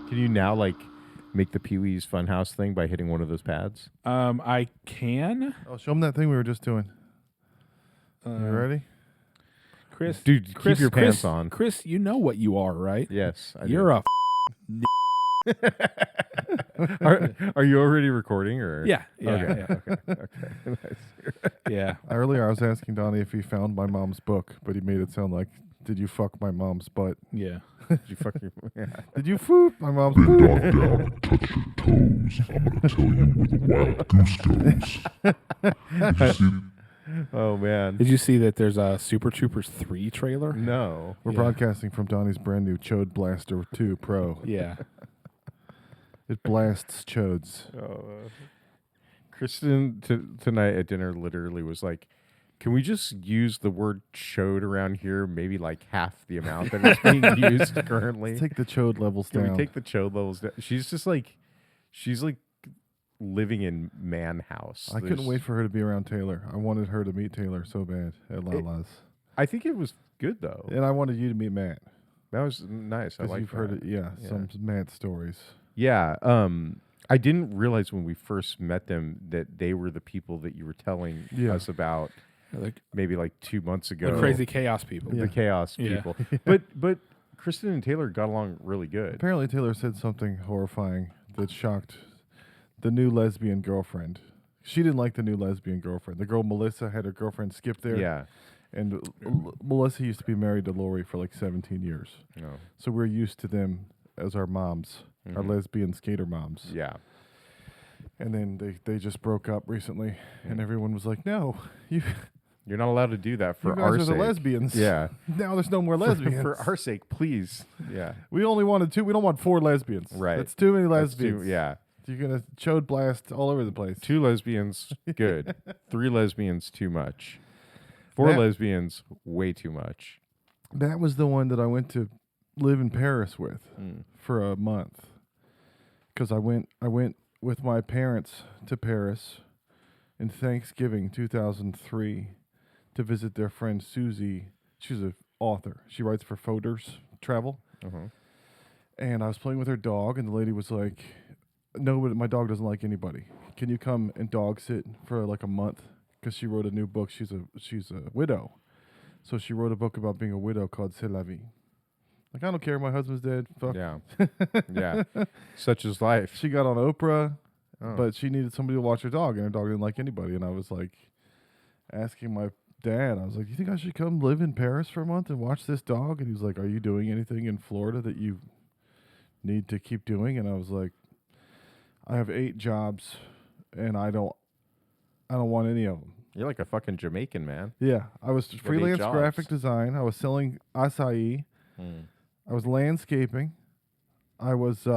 Can you now like make the Pee Wee's Funhouse thing by hitting one of those pads? I can. Oh, show them that thing we were just doing. You ready? Chris? Dude, Chris, keep your Chris, pants on. Chris, you know what you are, right? Yes, I You're a. Are you already recording or? Yeah. Okay. Yeah. Nice. Yeah. Earlier, I was asking Donnie if he found my mom's book, but he made it sound like, "Did you fuck my mom's butt? Yeah. Did you fuck your? Yeah. Did you foop my mom's Bend butt?" dog down and touch your toes. I'm gonna tell you where the wild goose goes. Did you see? Oh man. Did you see that there's a Super Troopers 3 trailer? No. We're Yeah. broadcasting from Donnie's brand new Chode Blaster 2 Pro. Yeah. It blasts chodes. Kristen tonight at dinner literally was like, "Can we just use the word chode around here? Maybe like half the amount that is being used currently. Let's take the chode levels Can down. we take the chode levels down?" She's just like, she's like living in man house. I couldn't wait for her to be around Taylor. I wanted her to meet Taylor so bad at Lala's. I think it was good though. And I wanted you to meet Matt. That was nice. I Because like you've heard that. some Matt stories. Yeah. I didn't realize when we first met them that they were the people that you were telling us about Like maybe like 2 months ago. the crazy chaos people. The chaos Yeah. people. But Kristen and Taylor got along really good. Apparently Taylor said something horrifying that shocked the new lesbian girlfriend. She didn't like the new lesbian girlfriend. The girl Melissa had her girlfriend skip there. Yeah. And Melissa used to be married to Lori for like 17 years. No. So we're used to them as our moms, our lesbian skater moms. Yeah. And then they just broke up recently, and everyone was like, "No, You're not allowed to do that for you guys our are the sake. lesbians. Yeah. Now there's no more lesbians. For our sake, please. Yeah. We only wanted two. We don't want 4 lesbians. Right. That's too many That's lesbians. too- yeah. You're gonna chode blast all over the place. 2 lesbians, good. 3 lesbians, too much. 4 That- lesbians, way too much. That was the one that I went to live in Paris with for a month. Because I went with my parents to Paris in Thanksgiving 2003 to visit their friend Susie. She's an author. She writes for Fodor's Travel. And I was playing with her dog, and the lady was like, "No, but my dog doesn't like anybody. Can you come and dog sit for like a month?" Because she wrote a new book. She's a widow, so she wrote a book about being a widow called C'est la vie. Like, I don't care, my husband's dead. Fuck. Yeah. Yeah. Such is life. She got on Oprah, Oh. but she needed somebody to watch her dog, and her dog didn't like anybody. And I was like, asking my dad, I was like, "You think I should come live in Paris for a month and watch this dog?" And he was like, "Are you doing anything in Florida that you need to keep doing?" And I was like, "I have 8 jobs, and I don't want any of them." You're like a fucking Jamaican, man. Yeah, I was 8 freelance jobs. graphic design. I was selling acai. I was landscaping. I was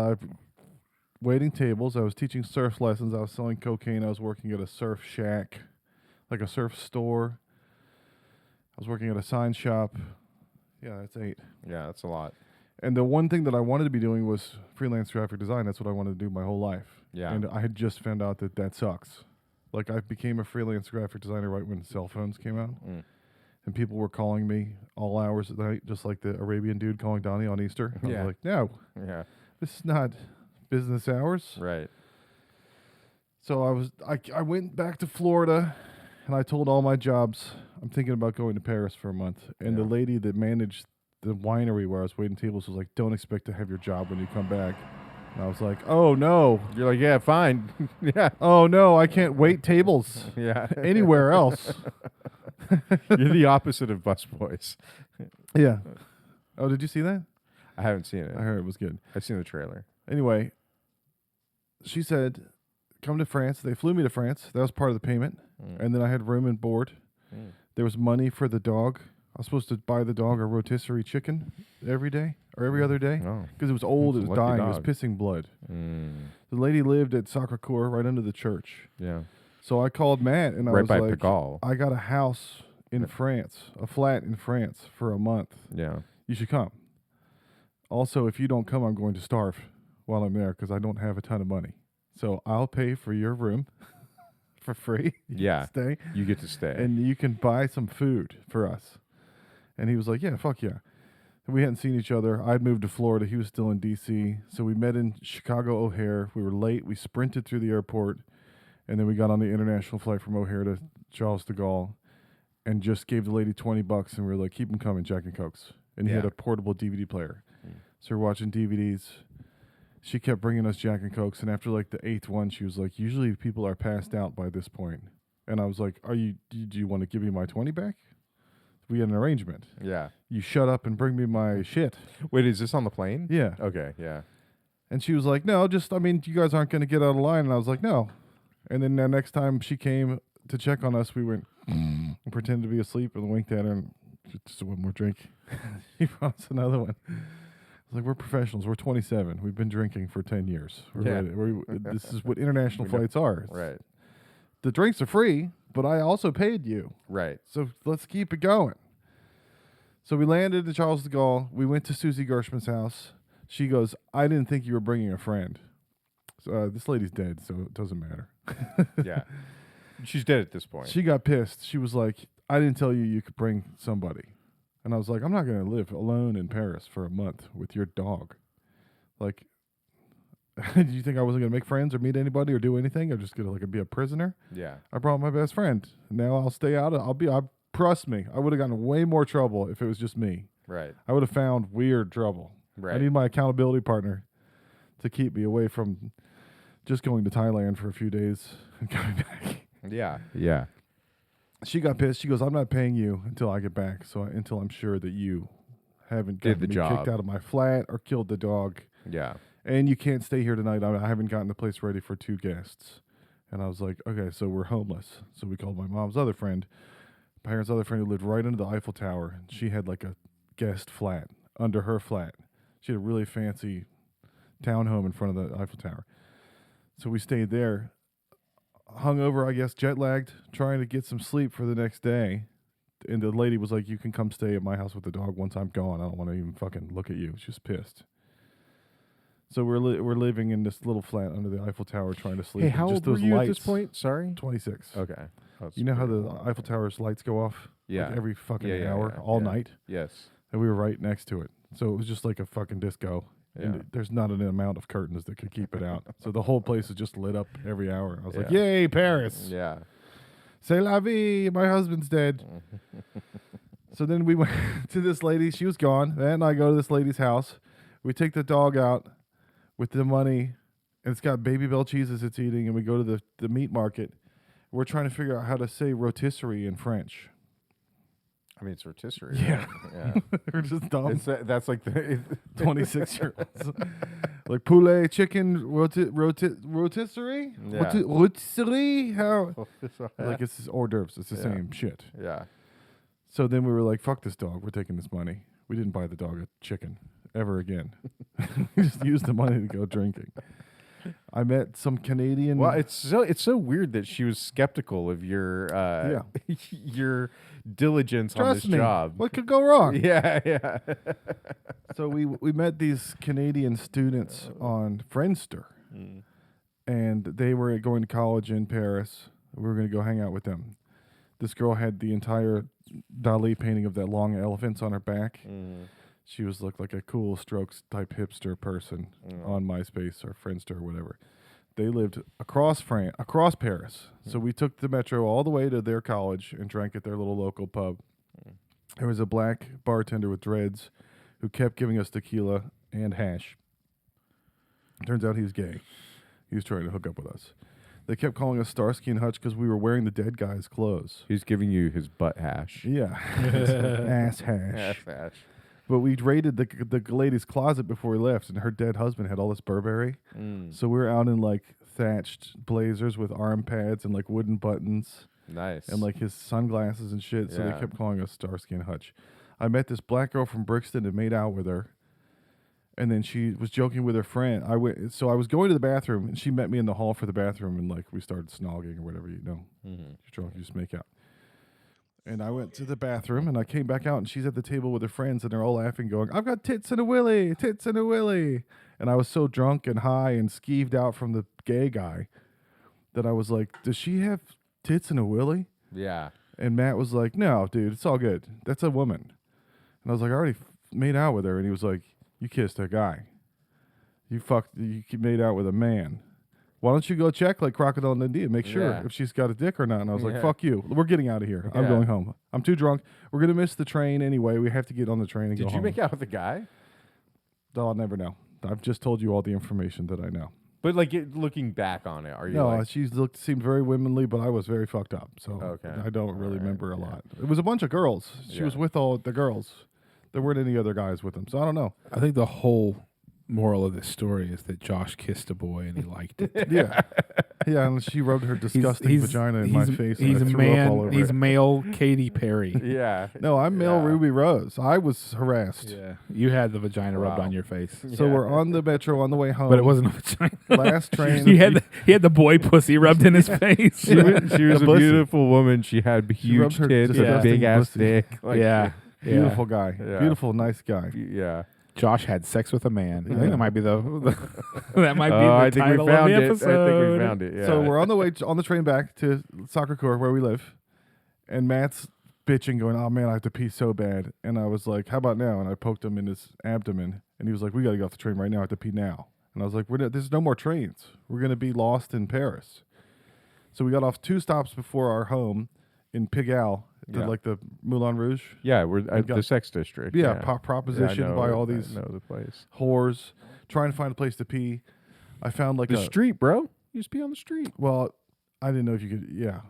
waiting tables. I was teaching surf lessons. I was selling cocaine. I was working at a surf shack, like a surf store. I was working at a sign shop. Yeah, that's 8. Yeah, that's a lot. And the one thing that I wanted to be doing was freelance graphic design. That's what I wanted to do my whole life. Yeah. And I had just found out that sucks. Like, I became a freelance graphic designer right when cell phones came out. And people were calling me all hours of the night, just like the Arabian dude calling Donnie on Easter. I Yeah. was like, "No, Yeah. this is not business hours." Right. So I went back to Florida, and I told all my jobs, I'm thinking about going to Paris for a month. And the lady that managed the winery where I was waiting tables was like, "Don't expect to have your job when you come back." And I was like, "Oh no, You're like, yeah, fine. Yeah. oh no, I can't wait tables Yeah. anywhere else." You're the opposite of busboys. Yeah. Oh, did you see that? I haven't seen it. I heard it was good. I've seen the trailer. Anyway, she said, "Come to France." They flew me to France. That was part of the payment. And then I had room and board. There was money for the dog. I was supposed to buy the dog a rotisserie chicken every day or every other day Oh. because it was old. That's It a was lucky dying. It was dog. pissing blood. The lady lived at Sacré-Cœur right under the church. Yeah. So I called Matt and I Right was by like, Pigalle. "I got a house in France, a flat in France for a month. Yeah. You should come. Also, if you don't come, I'm going to starve while I'm there because I don't have a ton of money. So I'll pay for your room for free. You can Yeah. stay. You get to stay. And you can buy some food for us." And he was like, "Yeah, fuck yeah." We hadn't seen each other. I'd moved to Florida. He was still in D.C. So we met in Chicago O'Hare. We were late. We sprinted through the airport, and then we got on the international flight from O'Hare to Charles de Gaulle, and just gave the lady $20, and we were like, "Keep them coming, Jack and Cokes." And he had Yeah. a portable DVD player, so we're watching DVDs. She kept bringing us Jack and Cokes, and after like the 8th one, she was like, "Usually people are passed out by this point." And I was like, "Do you want to give me my 20 back?" We had an arrangement. Yeah. You shut up and bring me my shit. Wait, is this on the plane? Yeah. Okay. Yeah. And she was like, "No, you guys aren't going to get out of line." And I was like, "No." And then the next time she came to check on us, we went and pretended to be asleep and winked at her and just one more drink. She brought us another one. I was like, "We're professionals. We're 27. We've been drinking for 10 years. Yeah. This is what international flights are. Right. The drinks are free, but I also paid you. Right. So let's keep it going." So we landed at Charles de Gaulle. We went to Susie Gershman's house. She goes, "I didn't think you were bringing a friend." So, this lady's dead, so it doesn't matter. Yeah. She's dead at this point. She got pissed. She was like, "I didn't tell you could bring somebody." And I was like, "I'm not going to live alone in Paris for a month with your dog. Like, do you think I wasn't going to make friends or meet anybody or do anything? I'm just going to like be a prisoner?" Yeah. I brought my best friend. Now I'll stay out. Trust me, I would have gotten way more trouble if it was just me. Right. I would have found weird trouble. Right. I need my accountability partner to keep me away from just going to Thailand for a few days and coming back. Yeah. Yeah. She got pissed. She goes, "I'm not paying you until I get back. Until I'm sure that you haven't Did gotten the me job. kicked out of my flat or killed the dog. Yeah. And you can't stay here tonight. I haven't gotten the place ready for 2 guests." And I was like, "Okay, so we're homeless." So we called my mom's other friend, my parents' other friend who lived right under the Eiffel Tower. And she had like a guest flat under her flat. She had a really fancy townhome in front of the Eiffel Tower. So we stayed there, hungover, I guess, jet lagged, trying to get some sleep for the next day. And the lady was like, "You can come stay at my house with the dog once I'm gone. I don't want to even fucking look at you." She's pissed. So we're living in this little flat under the Eiffel Tower trying to sleep. Hey, and how just old were those you lights, at this point? Sorry. 26. Okay. You know how the Eiffel Tower's lights go off? Yeah. Like every fucking Yeah, yeah, hour, yeah, all yeah. night? Yes. And we were right next to it. So it was just like a fucking disco. Yeah. And there's not an amount of curtains that could keep it out. So the whole place is just lit up every hour. I was like, Yeah. "Yay, Paris. Yeah. C'est la vie. My husband's dead." So then we went to this lady. She was gone. Then I go to this lady's house. We take the dog out with the money, and it's got Baby Bell cheeses it's eating, and we go to the meat market. We're trying to figure out how to say rotisserie in French. I mean, it's rotisserie. Yeah. Right? Yeah. We're just dumb. That's like the 26-year-olds. Like poulet, chicken, rotisserie? Yeah. Rotisserie? How? Like it's hors d'oeuvres. It's the Yeah. same shit. Yeah. So then we were like, "Fuck this dog. We're taking this money." We didn't buy the dog a chicken ever again. We just used the money to go drinking. I met some Canadian. Well, it's so weird that she was skeptical of your your diligence on Trust this me. job. What could go wrong? Yeah, yeah. So we met these Canadian students on Friendster, and they were going to college in Paris. We were going to go hang out with them. This girl had the entire Dali painting of that long elephants on her back. She looked like a cool Strokes type hipster person on MySpace or Friendster or whatever. They lived across Paris. So we took the metro all the way to their college and drank at their little local pub. There was a black bartender with dreads who kept giving us tequila and hash. Turns out he was gay. He was trying to hook up with us. They kept calling us Starsky and Hutch because we were wearing the dead guy's clothes. He's giving you his butt hash. Yeah. Ass hash. Hash. But we raided the lady's closet before we left, and her dead husband had all this Burberry. So we were out in like thatched blazers with arm pads and like wooden buttons Nice. and like his sunglasses and shit. So they Yeah. kept calling us Starsky and Hutch. I met this black girl from Brixton and made out with her. And then she was joking with her friend. I was going to the bathroom, and she met me in the hall for the bathroom, and like we started snogging or whatever, you know. You're drunk, you just make out. And I went to the bathroom, and I came back out, and she's at the table with her friends, and they're all laughing, going, "I've got tits and a willy, tits and a willy." And I was so drunk and high and skeeved out from the gay guy that I was like, "Does she have tits and a willy?" Yeah. And Matt was like, "No, dude, it's all good. That's a woman." And I was like, "I already made out with her, and he was like, "You kissed a guy. You made out with a man. Why don't you go check like Crocodile Dundee and make sure Yeah. if she's got a dick or not?" And I was like, Yeah. "Fuck you. We're getting out of here. I'm Yeah. going home. I'm too drunk. We're gonna miss the train anyway. We have to get on the train and go Did you home." make out with the guy? I'll never know. I've just told you all the information that I know. But like looking back on it, are you No, like, seemed very womanly, but I was very fucked up. So Okay. I don't really Alright, remember a yeah. lot. It was a bunch of girls. She was Yeah. with all the girls. There weren't any other guys with them. So I don't know. I think the whole moral of this story is that Josh kissed a boy and he liked it. Yeah. Yeah, and she rubbed her disgusting vagina in my face. He's and a I threw up man. all over He's it. male Katy Perry. yeah? No, I'm male Yeah. Ruby Rose. I was harassed. Yeah, you had the vagina rubbed Wow. on your face, So Yeah. we're on the metro on the way home. but it wasn't a vagina. last train. he had the boy pussy rubbed in his face. She was a pussy. beautiful woman. She had rubbed huge her tits, and a disgusting big ass pussy. dick. Like, yeah, Beautiful guy. Yeah. Beautiful, nice guy. yeah. Josh had sex with a man. I Yeah. think that might be the that might be Oh, the I think we title found of the it. episode. I think we found it. Yeah. So we're on the way on the train back to Soccer Court where we live, and Matt's bitching, going, "Oh man, I have to pee so bad." And I was like, "How about now?" And I poked him in his abdomen, and he was like, "We got to get off the train right now. I have to pee now." And I was like, "There's no more trains. We're gonna be lost in Paris." So we got off 2 stops before our home in Pigalle, Yeah. like the Moulin Rouge. yeah, we're at got- the sex district. Yeah, Yeah, proposition I know by it. all I these know the place. whores, trying to find a place to pee. I found like The a street, bro. You just be on the street. well, I didn't know if you could. Yeah,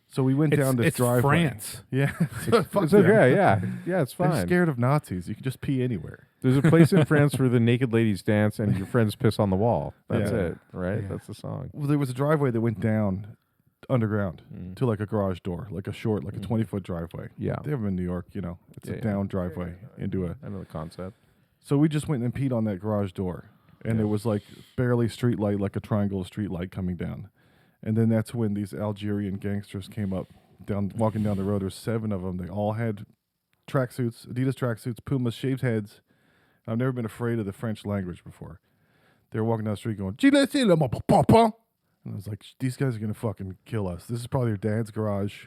so we went down this It's driveway. France. Yeah, fuck It's them. okay. Yeah, yeah, it's They're fine. scared of Nazis. You can just pee anywhere. There's a place in France where the naked ladies dance and your friends piss on the wall. That's Yeah. it, right? Yeah. That's the song. Well, there was a driveway that went down underground Mm. to like a garage door, like a short, like a 20-foot driveway. Yeah. They have them in New York, it's Yeah, a yeah. down driveway into a. I know the concept. So we just went and peed on that garage door, and Yeah. it was like barely street light, like a triangle of street light coming down. And then that's when these Algerian gangsters came up, walking down the road. There's 7 of them. They all had tracksuits, Adidas tracksuits, Pumas, shaved heads. I've never been afraid of the French language before. They were walking down the street going, and I was like, these guys are going to fucking kill us. This is probably your dad's garage.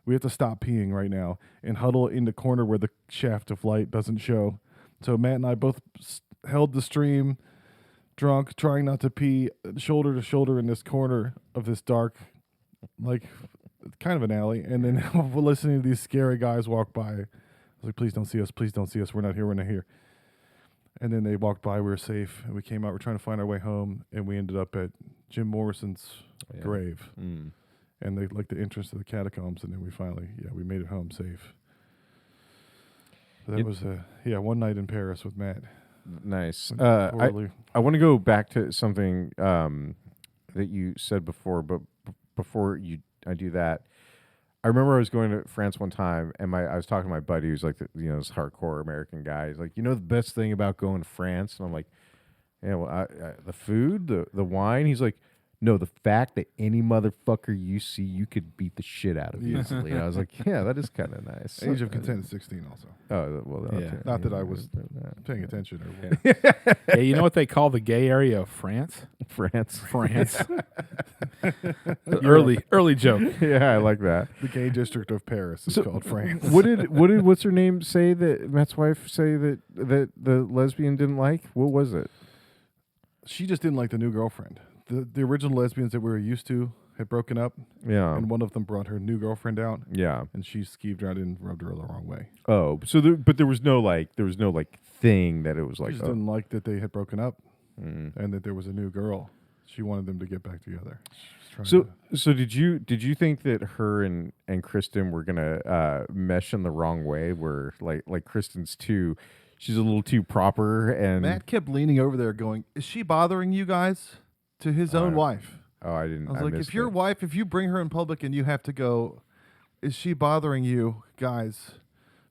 We have to stop peeing right now and huddle in the corner where the shaft of light doesn't show. So Matt and I both held the stream, drunk, trying not to pee, shoulder to shoulder in this corner of this dark, like, kind of an alley. And then we're listening to these scary guys walk by. I was like, please don't see us. Please don't see us. We're not here. We're not here. And then they walked by. We were safe. And we came out. We're trying to find our way home. And we ended up at Jim Morrison's Yeah. grave. Mm. And they like the entrance to the catacombs. And then we finally, we made it home safe. That It- was, one night in Paris with Matt. Nice. Poorly. I want to go back to something that you said before, but before I do that, I remember I was going to France one time, and I was talking to my buddy who's like this hardcore American guy. He's like, the best thing about going to France, and I'm like, yeah, well, the food, the wine. He's like, no, the fact that any motherfucker you see, you could beat the shit out of easily. And I was like, yeah, that is kind of nice. Age of Consent is 16 also. Oh, well, Yeah. okay. Not that I was paying attention. Or Yeah, you know what they call the gay area of France? France. France. early joke. Yeah, I like that. The gay district of Paris is called France. What's her name say that Matt's wife say that the lesbian didn't like? What was it? She just didn't like the new girlfriend. The original lesbians that we were used to had broken up, Yeah. and one of them brought her new girlfriend out, Yeah. and she skeeved her out and rubbed her the wrong way. Oh, so there was no thing that it was She like. just Oh. didn't like that they had broken up Mm. and that there was a new girl. She wanted them to get back together. She's trying So to- so did you think that her and Kristen were gonna mesh in the wrong way? Where like Kristen's she's a little too proper, and Matt kept leaning over there going, "Is she bothering you guys?" To his own wife. oh, I didn't. I was like, missed if your it. wife, if you bring her in public and you have to go, is she bothering you, guys?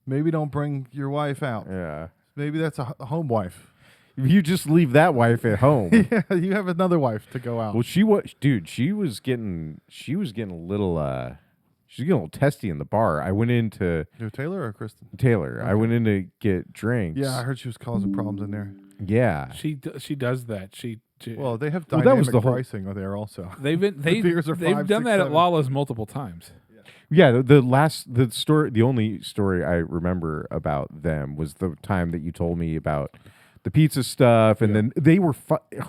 Maybe don't bring your wife out. Yeah. Maybe that's a home wife. You just leave that wife at home. Yeah, you have another wife to go out. Well, she was getting a little she was getting a little testy in the bar. I went into Who, Taylor or Kristen? Taylor. I Okay. went in to get drinks. Yeah, I heard she was causing problems in there. Yeah. She does that. She Well, they have Well, dynamic that was the whole- pricing there also. they've beers are they've 5, done 6, that 7. at Lala's multiple times. Yeah, the only story I remember about them was the time that you told me about the pizza stuff, and then they were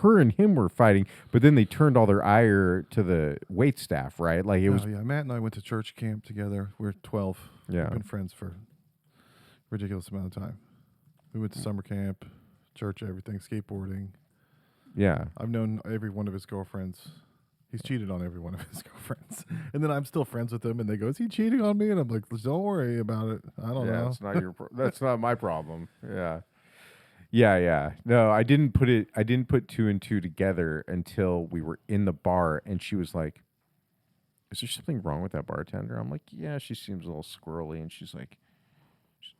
her and him were fighting, but then they turned all their ire to the wait staff, right? Like it was. Oh, yeah. Matt and I went to church camp together. We're 12. Yeah. We've been friends for a ridiculous amount of time. We went to summer camp, church, everything, skateboarding. Yeah. I've known every one of his girlfriends. He's cheated on every one of his girlfriends. And then I'm still friends with him, and they go, is he cheating on me? And I'm like, don't worry about it. I don't know. It's not your. That's not my problem. Yeah. Yeah. No, I didn't put two and two together until we were in the bar, and she was like, "Is there something wrong with that bartender?" I'm like, "Yeah, she seems a little squirrely," and she's like,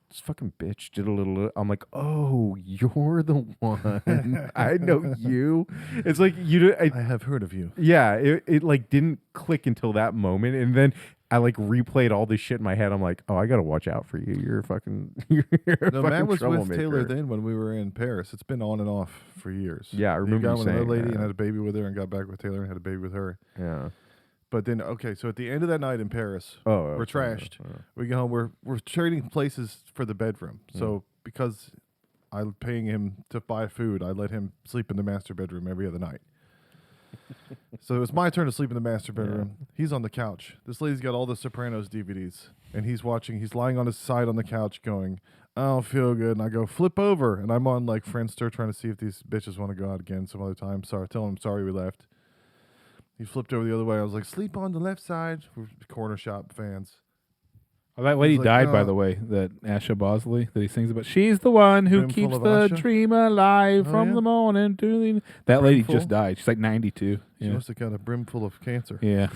"This fucking bitch did a little." I'm like, "Oh, you're the one. I know you." It's like I have heard of you. Yeah, it like didn't click until that moment, and then I like replayed all this shit in my head. I'm like, oh, I gotta watch out for you. You're a fucking. You're a No, fucking Matt was with troublemaker. Taylor then when we were in Paris. It's been on and off for years. Yeah, I remember He got you with another saying lady that. and had a baby with her, and got back with Taylor and had a baby with her. Yeah. But then, okay, so at the end of that night in Paris, Oh, we're okay, trashed. yeah. We go home. We're trading places for the bedroom. So because I'm paying him to buy food, I let him sleep in the master bedroom every other night. So it was my turn to sleep in the master bedroom. He's on the couch. This lady's got all the Sopranos DVDs, and he's lying on his side on the couch going, I don't feel good. And I go, flip over. And I'm on like Friendster trying to see if these bitches want to go out again some other time. Sorry, tell him sorry we left. He flipped over the other way. I was like, sleep on the left side. We're corner shop fans. Oh, that lady He's like, died, by "Oh." the way, that Asha Bosley that he sings about. She's the one who Brimful keeps of the Asha? dream alive Oh, from yeah? the morning to the... That lady Brimful? just died. She's like 92. She Yeah. must have got a brimful of cancer. Yeah.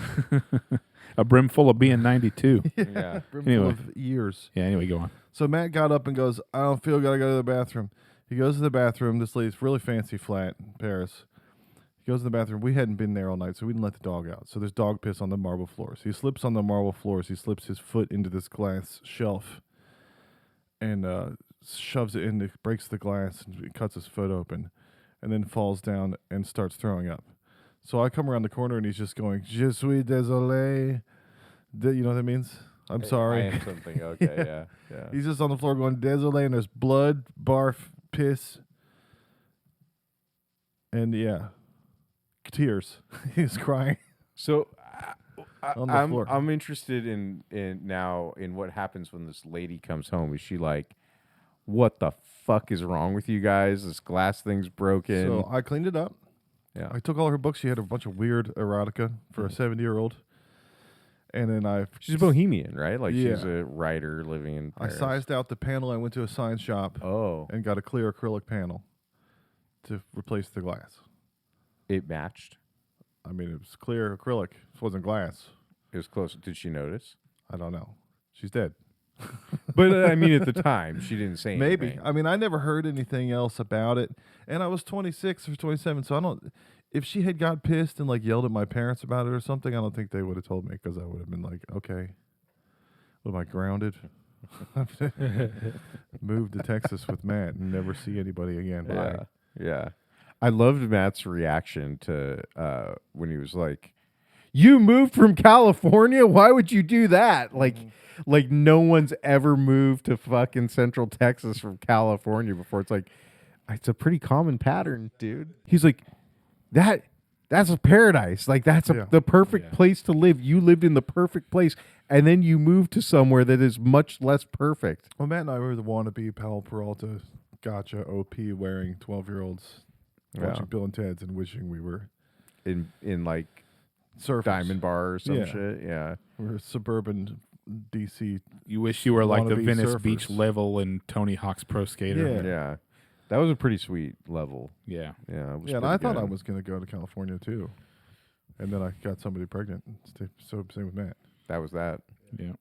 A brim full of being 92. Yeah. Brimful Anyway. of years. Yeah, anyway, go on. So Matt got up and goes, I don't feel good. I got to go to the bathroom. He goes to the bathroom. This lady's really fancy flat in Paris. He goes to the bathroom. We hadn't been there all night, so we didn't let the dog out. So there's dog piss on the marble floors. He slips on the marble floors. He slips his foot into this glass shelf and shoves it in, breaks the glass, and cuts his foot open, and then falls down and starts throwing up. So I come around the corner, and he's just going, Je suis désolé. You know what that means? I'm sorry. I am something. Okay. Yeah. He's just on the floor going, désolé, and there's blood, barf, piss, and yeah, tears. He's crying. So On the floor. I'm interested in now in what happens when this lady comes home. Is she like, what the fuck is wrong with you guys? This glass thing's broken. So I cleaned it up. Yeah. I took all her books. She had a bunch of weird erotica for a 70-year-old. And then She's a bohemian, right? Like she's Yeah. a writer living in I Paris. sized out the panel. I went to a sign shop Oh, and got a clear acrylic panel to replace the glass. it matched. I mean, it was clear acrylic. It wasn't glass. It was close. Did she notice? I don't know. She's dead. But I mean, at the time, she didn't say Maybe. anything. I mean, I never heard anything else about it. And I was 26 or 27, so I don't... If she had got pissed and, like, yelled at my parents about it or something, I don't think they would have told me, because I would have been like, okay. What, am I grounded? Moved to Texas with Matt and never see anybody again. Bye. Yeah. I loved Matt's reaction to when he was like, "You moved from California? Why would you do that?" Like no one's ever moved to fucking Central Texas from California before. It's like, it's a pretty common pattern, dude. He's like, that's a paradise. Like that's Yeah. the perfect place to live. You lived in the perfect place, and then you moved to somewhere that is much less perfect. Well, Matt and I were the wannabe Powell Peralta gotcha OP wearing 12-year-olds watching Bill and Ted's and wishing we were In like surfers. Diamond Bar or some Yeah. shit. Yeah. We're suburban DC. You wish you were like the Wannabe Venice surfers. Beach level and Tony Hawk's Pro Skater. Yeah. Yeah. That was a pretty sweet level. Yeah. Yeah. It was Yeah, and pretty I thought I good. was going to go to California too. And then I got somebody pregnant. So same with Matt. That was that. Yeah.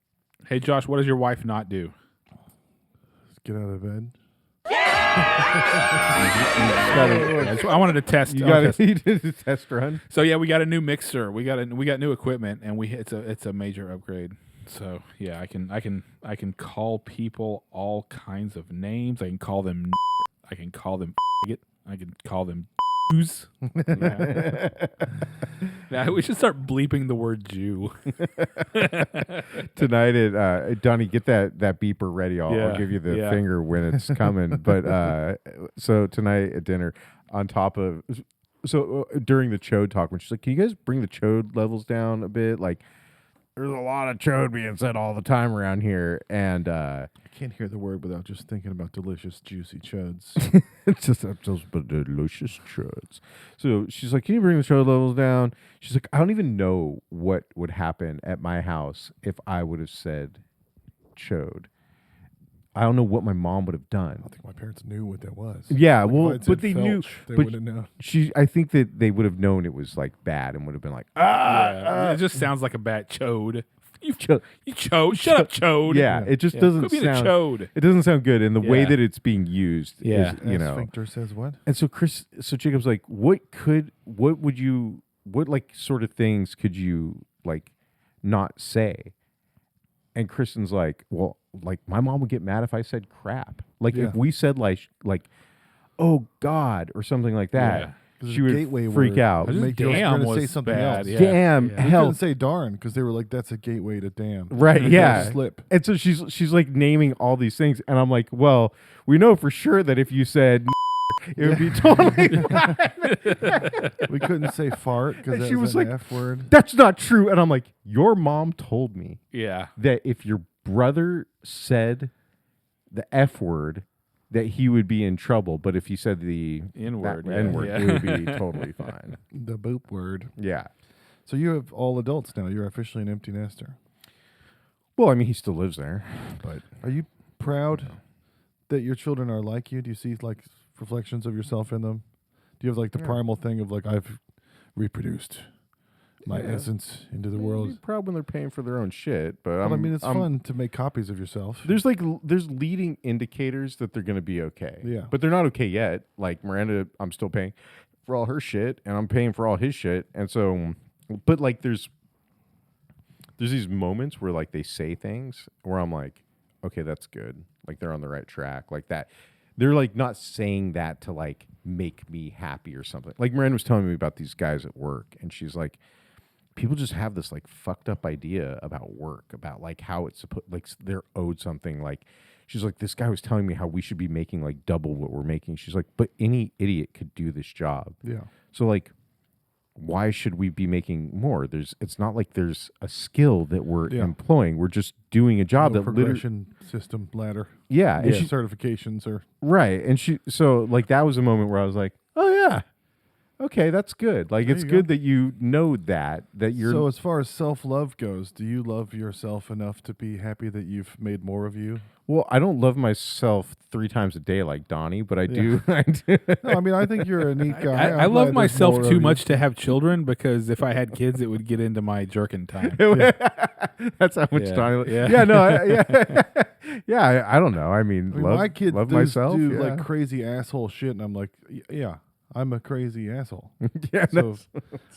Hey, Josh, what does your wife not do? Just get out of bed. I wanted to test. You I'll got test. you did a test run. So yeah, we got a new mixer. We got new equipment, and it's a major upgrade. So yeah, I can call people all kinds of names. I can call them. I can call them. I can call them. Jews. Nah, we should start bleeping the word Jew. Tonight at Donnie, get that beeper ready. I'll Yeah, give you the yeah. finger when it's coming. But so tonight at dinner, on top of during the chode talk, when she's like, "Can you guys bring the chode levels down a bit?" Like, there's a lot of chode being said all the time around here, and I can't hear the word without just thinking about delicious, juicy chuds. it's just those delicious chodes. So she's like, "Can you bring the chode levels down?" She's like, "I don't even know what would happen at my house if I would have said chode. I don't know what my mom would have I done." don't think my parents knew what that was. Yeah, Like, if well, I'd said but they knew. felch, they but wouldn't know. I think that they would have known it was like bad and would have been like, Yeah, it just sounds like a bad chode. You chode. Shut up, chode. yeah, it just doesn't Quit being a sound. chode. It doesn't sound good, and the way Yeah. that it's being used Yeah. is, you know. Sphincter says what? And so Jacob's like, what like sort of things could you like not say? And Kristen's like, well, like my mom would get mad if I said crap. Like Yeah. if we said like, oh God, or something like that, Yeah. 'Cause she it's a would gateway freak word. out. I just Make you damn gonna was say something bad. else. Yeah. Damn, Yeah. We hell, couldn't say darn because they were like, that's a gateway to damn. right? Let it Yeah. slip. And so she's like naming all these things, and I'm like, well, we know for sure that if you said it would be totally fine. We couldn't say fart because And that she was was an like, F word. That's not true. And I'm like, your mom told me Yeah. that if your brother said the F word, that he would be in trouble. But if he said the N-word, yeah, N word, yeah. it would be totally fine. The boop word. Yeah. So you have all adults now. You're officially an empty nester. Well, I mean, he still lives there, but Are you proud that your children are like you? Do you see like reflections of yourself in them? Do you have like the Yeah. primal thing of like I've reproduced my Yeah. essence into the I'd world? be proud when they're paying for their own shit. But Well, I mean, it's I'm- fun to make copies of yourself. There's there's leading indicators that they're going to be okay. Yeah. But they're not okay yet. Like Miranda, I'm still paying for all her shit, and I'm paying for all his shit. And so, but like there's these moments where like they say things where I'm like, okay, that's good. Like they're on the right track. Like that. They're like not saying that to like make me happy or something. Like Miranda was telling me about these guys at work, and she's like, people just have this like fucked up idea about work, about like how it's supposed, like they're owed something. Like she's like, this guy was telling me how we should be making like double what we're making. She's like, but any idiot could do this job. Yeah. So like, why should we be making more? It's not like there's a skill that we're Yeah. employing. We're just doing a job No that literally, progression system ladder. yeah, and Yeah. she, Certifications or right. And so like that was a moment where I was like, oh yeah, okay, that's good. Like There it's you good go. that you know that you're. So as far as self-love goes, do you love yourself enough to be happy that you've made more of you? Well, I don't love myself 3 times a day like Donnie, but I do. I do. No, I mean, I think you're a neat guy. I I'm love glad there's myself more too of you. much to have children because if I had kids, it would get into my jerking time. That's how much Yeah, Donnie. yeah. Yeah, no, yeah. I don't know. I mean, I mean, love my kids love do myself. do yeah. like crazy asshole shit, and I'm like, yeah, I'm a crazy asshole. yeah, So that's-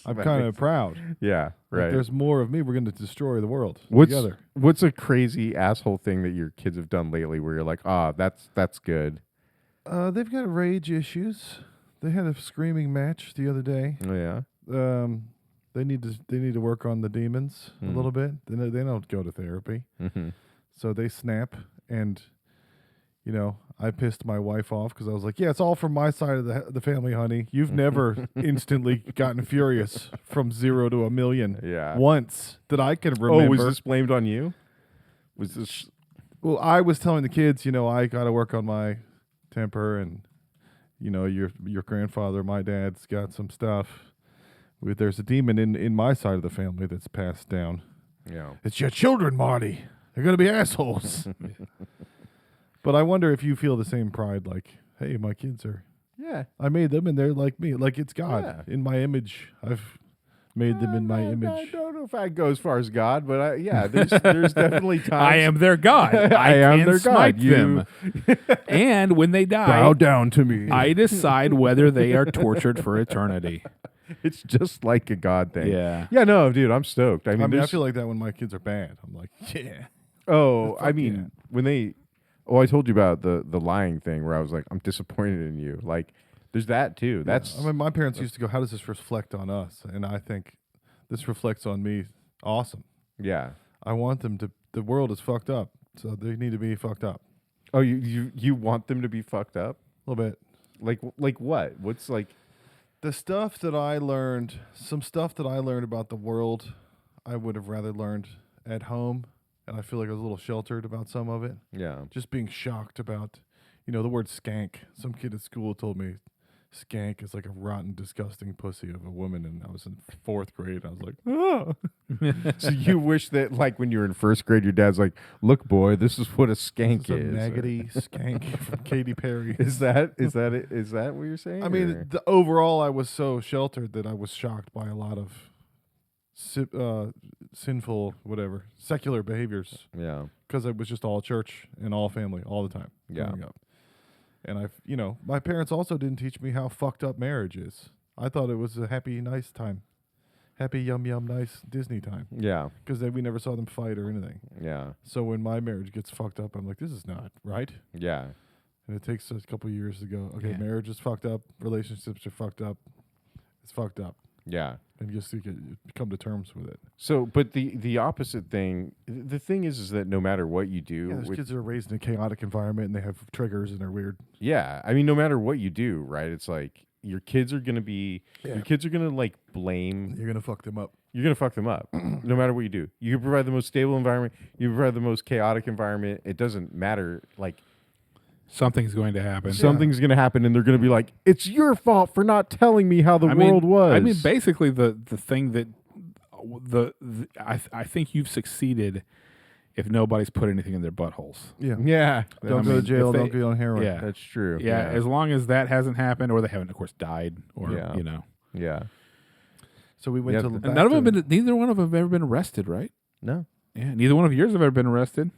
I'm that kind of makes- proud. yeah, Like, right. there's more of me. We're going to destroy the world What's together. what's a crazy asshole thing that your kids have done lately where you're like, that's good. They've got rage issues. They had a screaming match the other day. Oh, yeah. They need to work on the demons a Hmm. little bit. They don't go to therapy, Mm-hmm. so they snap. And I pissed my wife off because I was like, "Yeah, it's all from my side of the family, honey. You've never instantly gotten furious from 0 to 1,000,000 Yeah. once that I can remember." Oh, was this blamed on you? Was this? Well, I was telling the kids, I got to work on my temper, and your grandfather, my dad's got some stuff. There's a demon in my side of the family that's passed down. Yeah. It's your children, Marty. They're gonna be assholes. But I wonder if you feel the same pride, like, hey, my kids are. Yeah. I made them, and they're like me. Like it's God Yeah. in my image. I've made them in my I image. don't know if I'd go as far as God, but there's definitely times. I am their God. I am can their smite God. You them. And when they die, down to me. I decide whether they are tortured for eternity. It's just like a God thing. Yeah. Yeah, no, dude, I'm stoked. I mean, I there's- feel like that when my kids are bad. I'm like, yeah. oh, I Fuck mean, yeah. when they, I told you about the lying thing where I was like, I'm disappointed in you. Like, There's that too. That's I mean, my parents used to go, "How does this reflect on us?" And I think this reflects on me. Awesome. yeah. I want them to. The world is fucked up, so they need to be fucked up Oh, you want them to be fucked up? a little bit. Like what? What's like? The stuff that I learned, some stuff that I learned about the world, I would have rather learned at home, and I feel like I was a little sheltered about some of it. Yeah. Just being shocked about, the word skank. Some kid at school told me skank is like a rotten, disgusting pussy of a woman, and I was in 4th grade. I was like, oh. So you wish that, like, when you were in 1st grade, your dad's like, "Look, boy, this is what a skank It's a is." naggity skank from Katy Perry. Is that it? Is that what you're saying? I mean, or- overall, I was so sheltered that I was shocked by a lot of sinful, whatever, secular behaviors yeah, because it was just all church and all family all the time Yeah. growing up. And my parents also didn't teach me how fucked up marriage is. I thought it was a happy, nice time. Happy, yum, yum, nice Disney time. yeah, Because we never saw them fight or anything. yeah, So when my marriage gets fucked up, I'm like, this is not right. yeah, And it takes a couple years to go, okay, Yeah. marriage is fucked up. Relationships are fucked up. It's fucked up. yeah. And you just come to terms with it. So, but the opposite thing, the thing is that no matter what you do, Yeah, there's with, kids that are raised in a chaotic environment and they have triggers and they're weird. yeah, I mean, no matter what you do, right? It's like your kids are gonna like blame. You're going to fuck them up. You're gonna fuck them up, no matter what you do. You provide the most stable environment. You provide the most chaotic environment. It doesn't matter. Like Something's going to happen. something's gonna happen, and they're gonna be like, "It's your fault for not telling me how the I mean- world was." I mean, basically, the thing that I think you've succeeded if nobody's put anything in their buttholes. Yeah. yeah, Don't I go to mean, jail. if they- Don't go on heroin. Yeah. that's true. Yeah, as long as that hasn't happened, or they haven't, of course, died, or Yeah. Yeah. So we went Yeah, to. and And none of them been. Neither one of them have ever been arrested, right? No. Yeah. Neither one of yours have ever been arrested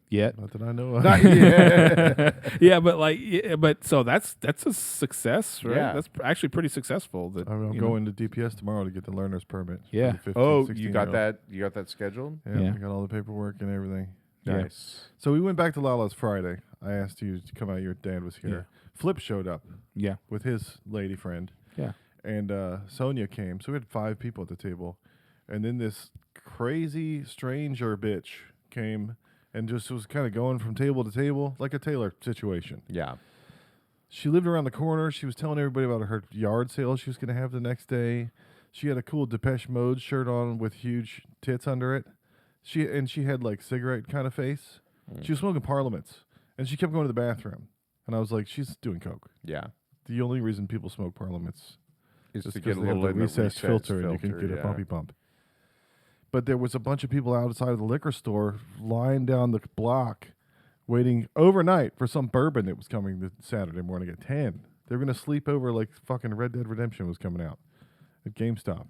yet. Not that I know of. Not yet. Yeah, but so that's a success, right? Yeah. That's actually pretty successful. That I'm you know. going to DPS tomorrow to get the learner's permit. for Yeah. the 15, Oh, 16 you got year old. that? You got that scheduled? Yeah, Yeah. I got all the paperwork and everything. Yeah. Nice. So we went back to Lala's Friday. I asked you to come out. Your dad was here. Yeah. Flip showed up Yeah. with his lady friend. Yeah. And Sonia came. So we had 5 people at the table. And then this crazy stranger bitch came and just was kind of going from table to table like a Taylor situation. Yeah. She lived around the corner. She was telling everybody about her yard sale she was going to have the next day. She had a cool Depeche Mode shirt on with huge tits under it. She had like cigarette kind of face. She was smoking Parliaments. And she kept going to the bathroom. And I was like, she's doing coke. Yeah. The only reason people smoke Parliaments Is is to because get a they have little the bit of recessed filter and you can get yeah. a puppy pump. But there was a bunch of people outside of the liquor store lying down the block waiting overnight for some bourbon that was coming the Saturday morning at 10. They were going to sleep over like fucking Red Dead Redemption was coming out at GameStop.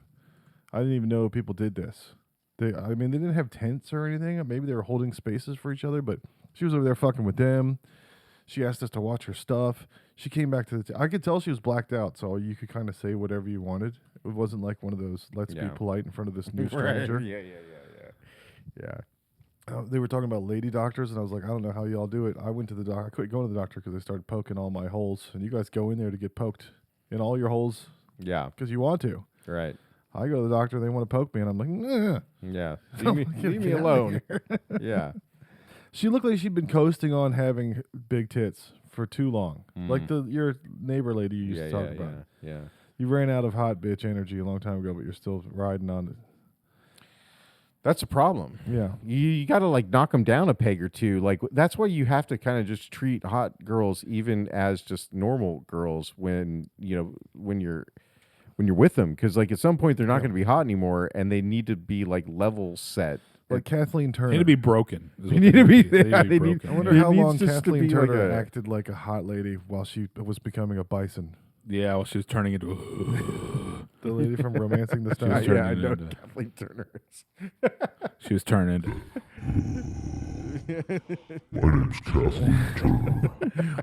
I didn't even know people did this. They didn't have tents or anything. Maybe they were holding spaces for each other, but she was over there fucking with them. She asked us to watch her stuff. She came back to I could tell she was blacked out, so you could kind of say whatever you wanted. It wasn't like one of those, let's be Yeah. polite in front of this new Right. stranger. Yeah. They were talking about lady doctors, and I was like, I don't know how y'all do it. I went to the doctor. I quit going to the doctor because they started poking all my holes. And you guys go in there to get poked in all your holes Yeah. because you want to. Right. I go to the doctor, they want to poke me, and I'm like, nah. Yeah. Don't Leave get me out of alone. here. Yeah. She looked like she'd been coasting on having big tits for too long. Like your neighbor lady you used Yeah. to talk Yeah. about. Yeah. You ran out of hot bitch energy a long time ago, but you're still riding on it. That's a problem. Yeah. You got to like knock them down a peg or two. Like that's why you have to kind of just treat hot girls even as just normal girls when you're with them, because like at some point they're not going to be hot anymore and they need to be like level set. Like Kathleen Turner. They need to be broken. is They what need to be- They yeah, need they to be need- I broken. wonder It how needs long just to Kathleen be like Turner a- acted like a hot lady while she was becoming a bison. Yeah, well, she was turning into. The lady from Romancing the She was Stone. Yeah, I turning know into- Kathleen Turner is. She was turning into. My name's Kathleen Turner.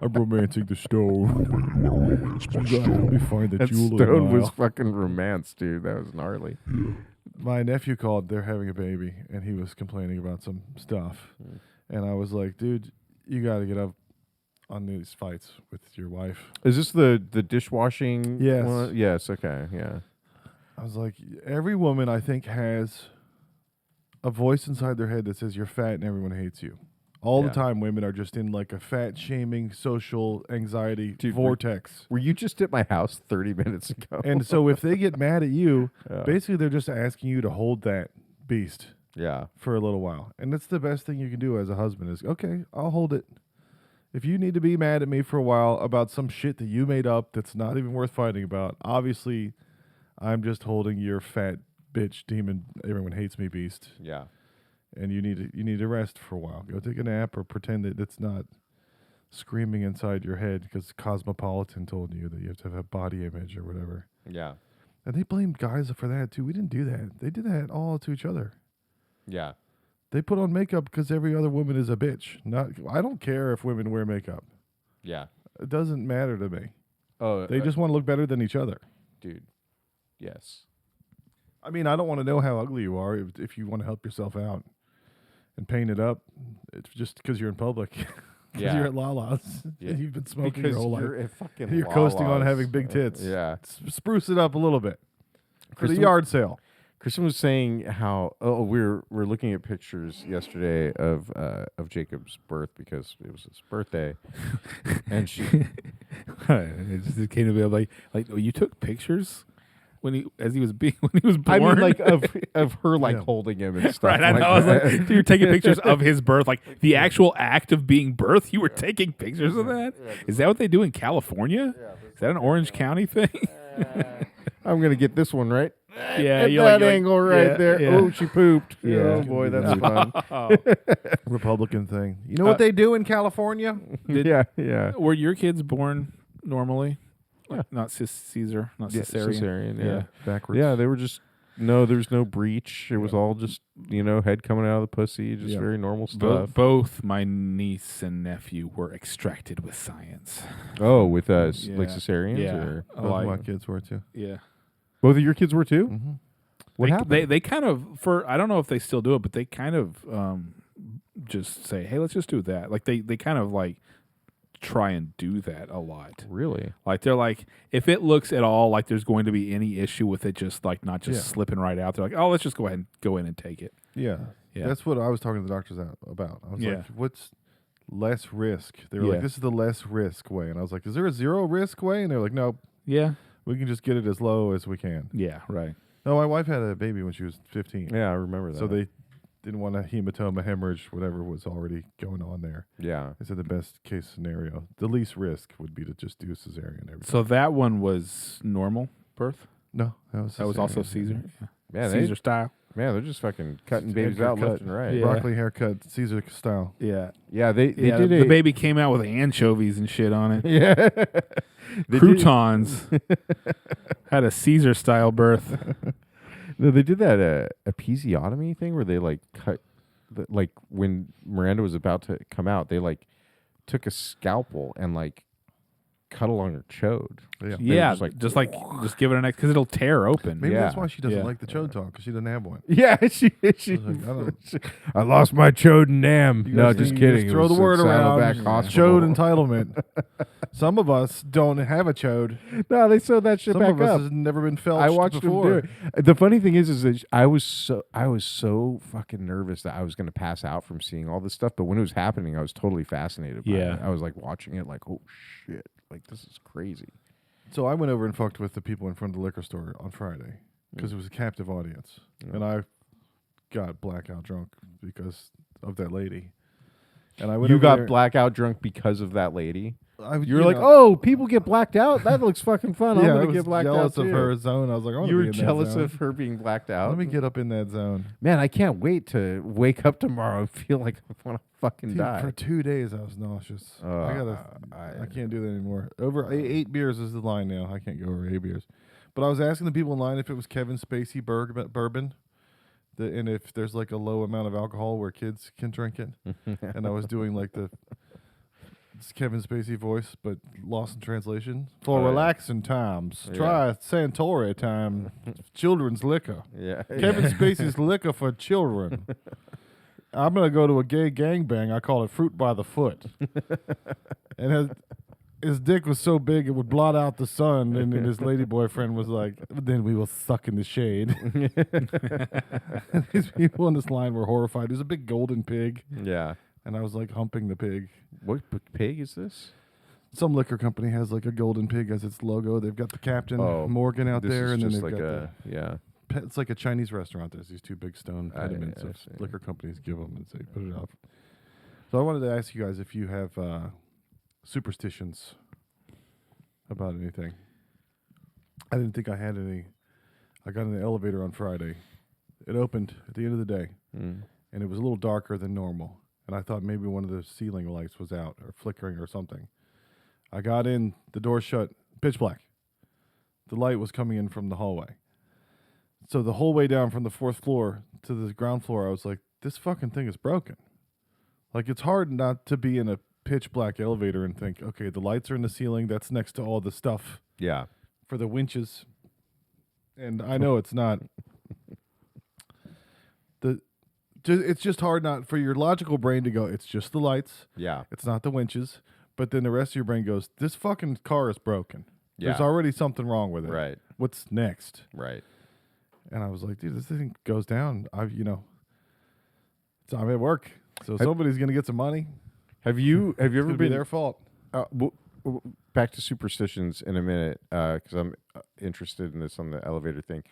I'm romancing the stone. You want to romance my You gotta help stone? me find the That jewel stone in was Nile. fucking romance, dude. That was gnarly. My nephew called. They're having a baby, and he was complaining about some stuff. And I was like, dude, you got to get up on these fights with your wife. Is this the dishwashing? Yes. one? Yes. Okay. Yeah. I was like, every woman I think has a voice inside their head that says you're fat and everyone hates you. All Yeah. the time, women are just in like a fat shaming social anxiety Dude, vortex. Were you just at my house 30 minutes ago? And so if they get mad at you, Yeah. basically they're just asking you to hold that beast yeah. for a little while. And that's the best thing you can do as a husband is, okay, I'll hold it. If you need to be mad at me for a while about some shit that you made up that's not even worth fighting about, obviously I'm just holding your fat bitch demon everyone hates me beast. Yeah. And you need to rest for a while. Go take a nap or pretend that it's not screaming inside your head because Cosmopolitan told you that you have to have a body image or whatever. Yeah. And they blamed guys for that too. We didn't do that. They did that all to each other. Yeah. They put on makeup because every other woman is a bitch. I don't care if women wear makeup. Yeah. It doesn't matter to me. Oh, They just want to look better than each other. dude. Yes. I mean, I don't want to know how ugly you are if you want to help yourself out and paint it up. It's just because you're in public. Because Yeah. you're at Lala's. Yeah. And you've been smoking Because your whole you're life. at fucking You're coasting on Lala's. having big tits. Yeah. Spruce it up a little bit for the Kristen- yard sale. Kristen was saying how we're looking at pictures yesterday of Jacob's birth because it was his birthday, and she it came to me like oh, you took pictures when he was born. I mean like of her like Yeah. holding him and stuff. Right, I know. I was like, so you're taking pictures of his birth, like the actual act of being birthed. You were taking pictures of that. Is that what they do in California? Is that an Orange County thing? I'm gonna get this one right. Yeah, At you're that like- angle right yeah, there. yeah. Oh, she pooped. Yeah. Oh boy, that's fun. Republican thing. You know what they do in California? Yeah, yeah. Were your kids born normally? Like, not Caesar, not cesarean. Cesarean, yeah. Yeah. Backwards. Yeah, they were just there's no breach. It was all just head coming out of the pussy, just Yeah. very normal stuff. Both my niece and nephew were extracted with science. Oh, with like Yeah. cesareans, Yeah. or Both of my kids were too. Yeah. both of your kids were too. Mm-hmm. What happened? They kind of I don't know if they still do it, but they kind of just say, hey, let's just do that. Like they kind of like try and do that a lot. Really? Like they're like, if it looks at all like there's going to be any issue with it, just like not just Yeah. slipping right out, they're like, oh, let's just go ahead and go in and take it. Yeah. Yeah. That's what I was talking to the doctors about. I was Yeah. like, what's less risk? They were Yeah. like, this is the less risk way. And I was like, is there a zero risk way? And they were like, no, Yeah. we can just get it as low as we can. Yeah. Right. No, my wife had a baby when she was 15. Yeah, I remember that. So they didn't want a hematoma, hemorrhage, whatever was already going on there. yeah. They said the best case scenario, the least risk would be to just do cesarean every So that one was normal birth. No, That was also cesarean. Caesar. Yeah. Man, Caesar style. they're just fucking cutting Just babies Edgar out left cut. and right. Yeah. Broccoli haircut, Caesar style. Yeah. Yeah, they Yeah, did the baby came out with anchovies and shit on it. Yeah. They did- Croutons. Had a Caesar style birth. No, they did that episiotomy thing where they like cut, like when Miranda was about to come out, they like took a scalpel and like cut along her chode. Yeah. They were Yeah, just give it an because it'll tear open. Maybe that's Yeah. why she doesn't Yeah. like the chode talk because she doesn't have one. Yeah, she was like, I don't- I lost my chode and nam. You No, guys- just you kidding. just It throw the was word at around. Saddleback Hospital. Chode entitlement. Some of us don't have a chode. No, they sewed that shit Some back of us up. has never been felched I watched before. him do it. The funny thing is that I was so fucking nervous that I was going to pass out from seeing all this stuff. But when it was happening, I was totally fascinated. By Yeah. it. I was like watching it, like, oh shit, like this is crazy. So I went over and fucked with the people in front of the liquor store on Friday because it was a captive audience, and I got blackout drunk because of that lady. And I went. You over got there- blackout drunk because of that lady. You were you like, know, oh, people get blacked out. That looks fucking fun. I'm yeah, I gonna was get blacked jealous out of too. her zone. I was like, I wanna You be were in that jealous zone. of her being blacked out. Let me get up in that zone. Man, I can't wait to wake up tomorrow and feel like I want to fucking Dude, die. for 2 days, I was nauseous. I can't do that anymore. Over eight beers is the line now. I can't go over 8 beers. But I was asking the people in line if it was Kevin Spacey bourbon, and if there's like a low amount of alcohol where kids can drink it. And I was doing like it's Kevin Spacey voice, but lost in translation. For Oh, yeah. relaxing times, Yeah. try Santori time, children's liquor. Yeah. Kevin Spacey's liquor for children. I'm gonna go to a gay gangbang. I call it fruit by the foot. And his dick was so big it would blot out the sun. And then his lady boyfriend was like, "Then we will suck in the shade." And these people in this line were horrified. There's a big golden pig, Yeah. and I was like humping the pig. What pig is this? Some liquor company has like a golden pig as its logo. They've got the Captain Morgan out This there, is and then just they've like got yeah. it's like a Chinese restaurant. There's these two big stone I pediments of see. liquor companies give them and say put it out. So I wanted to ask you guys if you have superstitions about anything. I didn't think I had any. I got in the elevator on Friday. It opened at the end of the day, and it was a little darker than normal. And I thought maybe one of the ceiling lights was out or flickering or something. I got in, the door shut, pitch black. The light was coming in from the hallway. So the whole way down from the 4th floor to the ground floor, I was like, this fucking thing is broken. Like, it's hard not to be in a pitch black elevator and think, okay, the lights are in the ceiling. That's next to all the stuff Yeah. for the winches. And I know it's not. It's just hard not for your logical brain to go, it's just the lights. Yeah. It's not the winches. But then the rest of your brain goes, this fucking car is broken. There's Yeah. already something wrong with it. Right. What's next? Right. And I was like, dude, this thing goes down. So I'm at work. So somebody's going to get some money. Have you It's ever gonna be been their fault. back to superstitions in a minute because I'm interested in this on the elevator thing.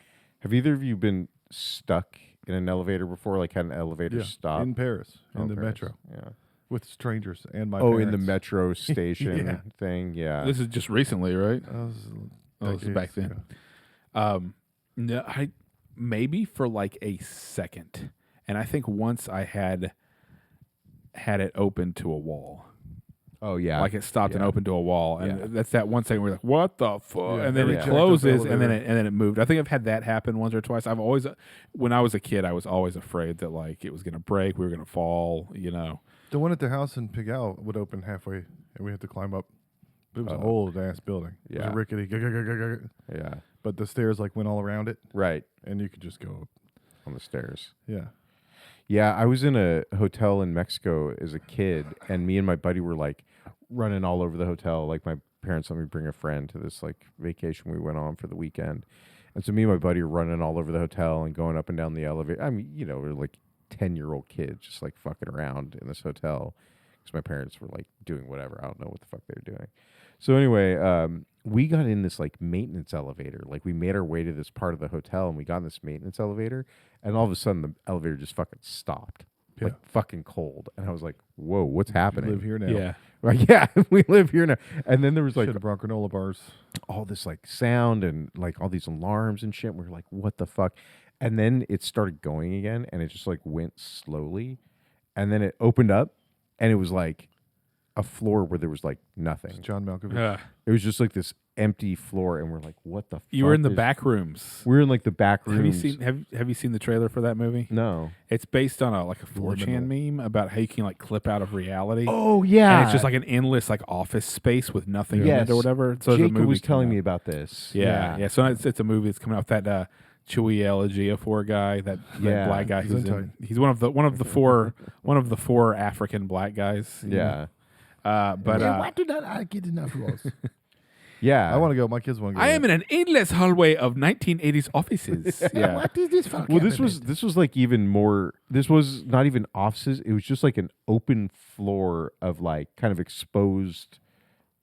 Have either of you been stuck in an elevator before? Like had an elevator stop in Paris, in the Paris. metro, Yeah. with strangers and my Oh, parents. in the metro station Yeah. thing. Yeah. This is just recently, right? That was This is back decades then. ago. No, I maybe for like a second, and I think once I had it open to a wall. Oh yeah. Like it stopped and Yeah. opened to a wall, and Yeah. that's that 1 second where you're like, "What the fuck?" Yeah, and then every it jacked up closes, and then elevator. it moved. I think I've had that happen once or twice. I've always, when I was a kid, I was always afraid that like it was gonna break, we were gonna fall. The one at the house in Pigalle would open halfway, and we had to climb up. But it was an old ass building. It was Yeah. a rickety. Yeah. But the stairs like went all around it, Right. and you could just go up. On the stairs. Yeah. Yeah, I was in a hotel in Mexico as a kid, and me and my buddy were like running all over the hotel. Like my parents let me bring a friend to this like vacation we went on for the weekend, and so me and my buddy were running all over the hotel and going up and down the elevator. I mean, we're like 10-year-old kids just like fucking around in this hotel because my parents were like doing whatever. I don't know what the fuck they were doing. So anyway, we got in this like maintenance elevator. Like we made our way to this part of the hotel, and we got in this maintenance elevator, and all of a sudden the elevator just fucking stopped. Yeah. Like fucking cold. And I was like, whoa, what's happening? We live here now. Yeah, Like, yeah, we live here now. And then there was like Should have brought granola bars. all this like sound and like all these alarms and shit. We were like, what the fuck? And then it started going again, and it just like went slowly. And then it opened up, and it was like a floor where there was like nothing. It's John Malkovich. It was just like this empty floor, and we're like, what the fuck? you were in the is- back rooms. We were in like the back rooms. Have you seen the trailer for that movie? No. It's based on a 4chan meme about how you can like clip out of reality. Oh yeah. And it's just like an endless like office space with nothing in Yes. it or whatever. So there's a Jacob movie was telling coming me out. about this. Yeah. So it's a movie that's coming out with that Chiwetel Ejiofor guy, that Yeah. black guy He's who's in in, he's one of the four African black guys. Yeah. But do not I get enough rules? Yeah. I want to go. My kids want to go. I am in an endless hallway of 1980s offices. Yeah. is this for? Well, this was like even more. This was not even offices. It was just like an open floor of like kind of exposed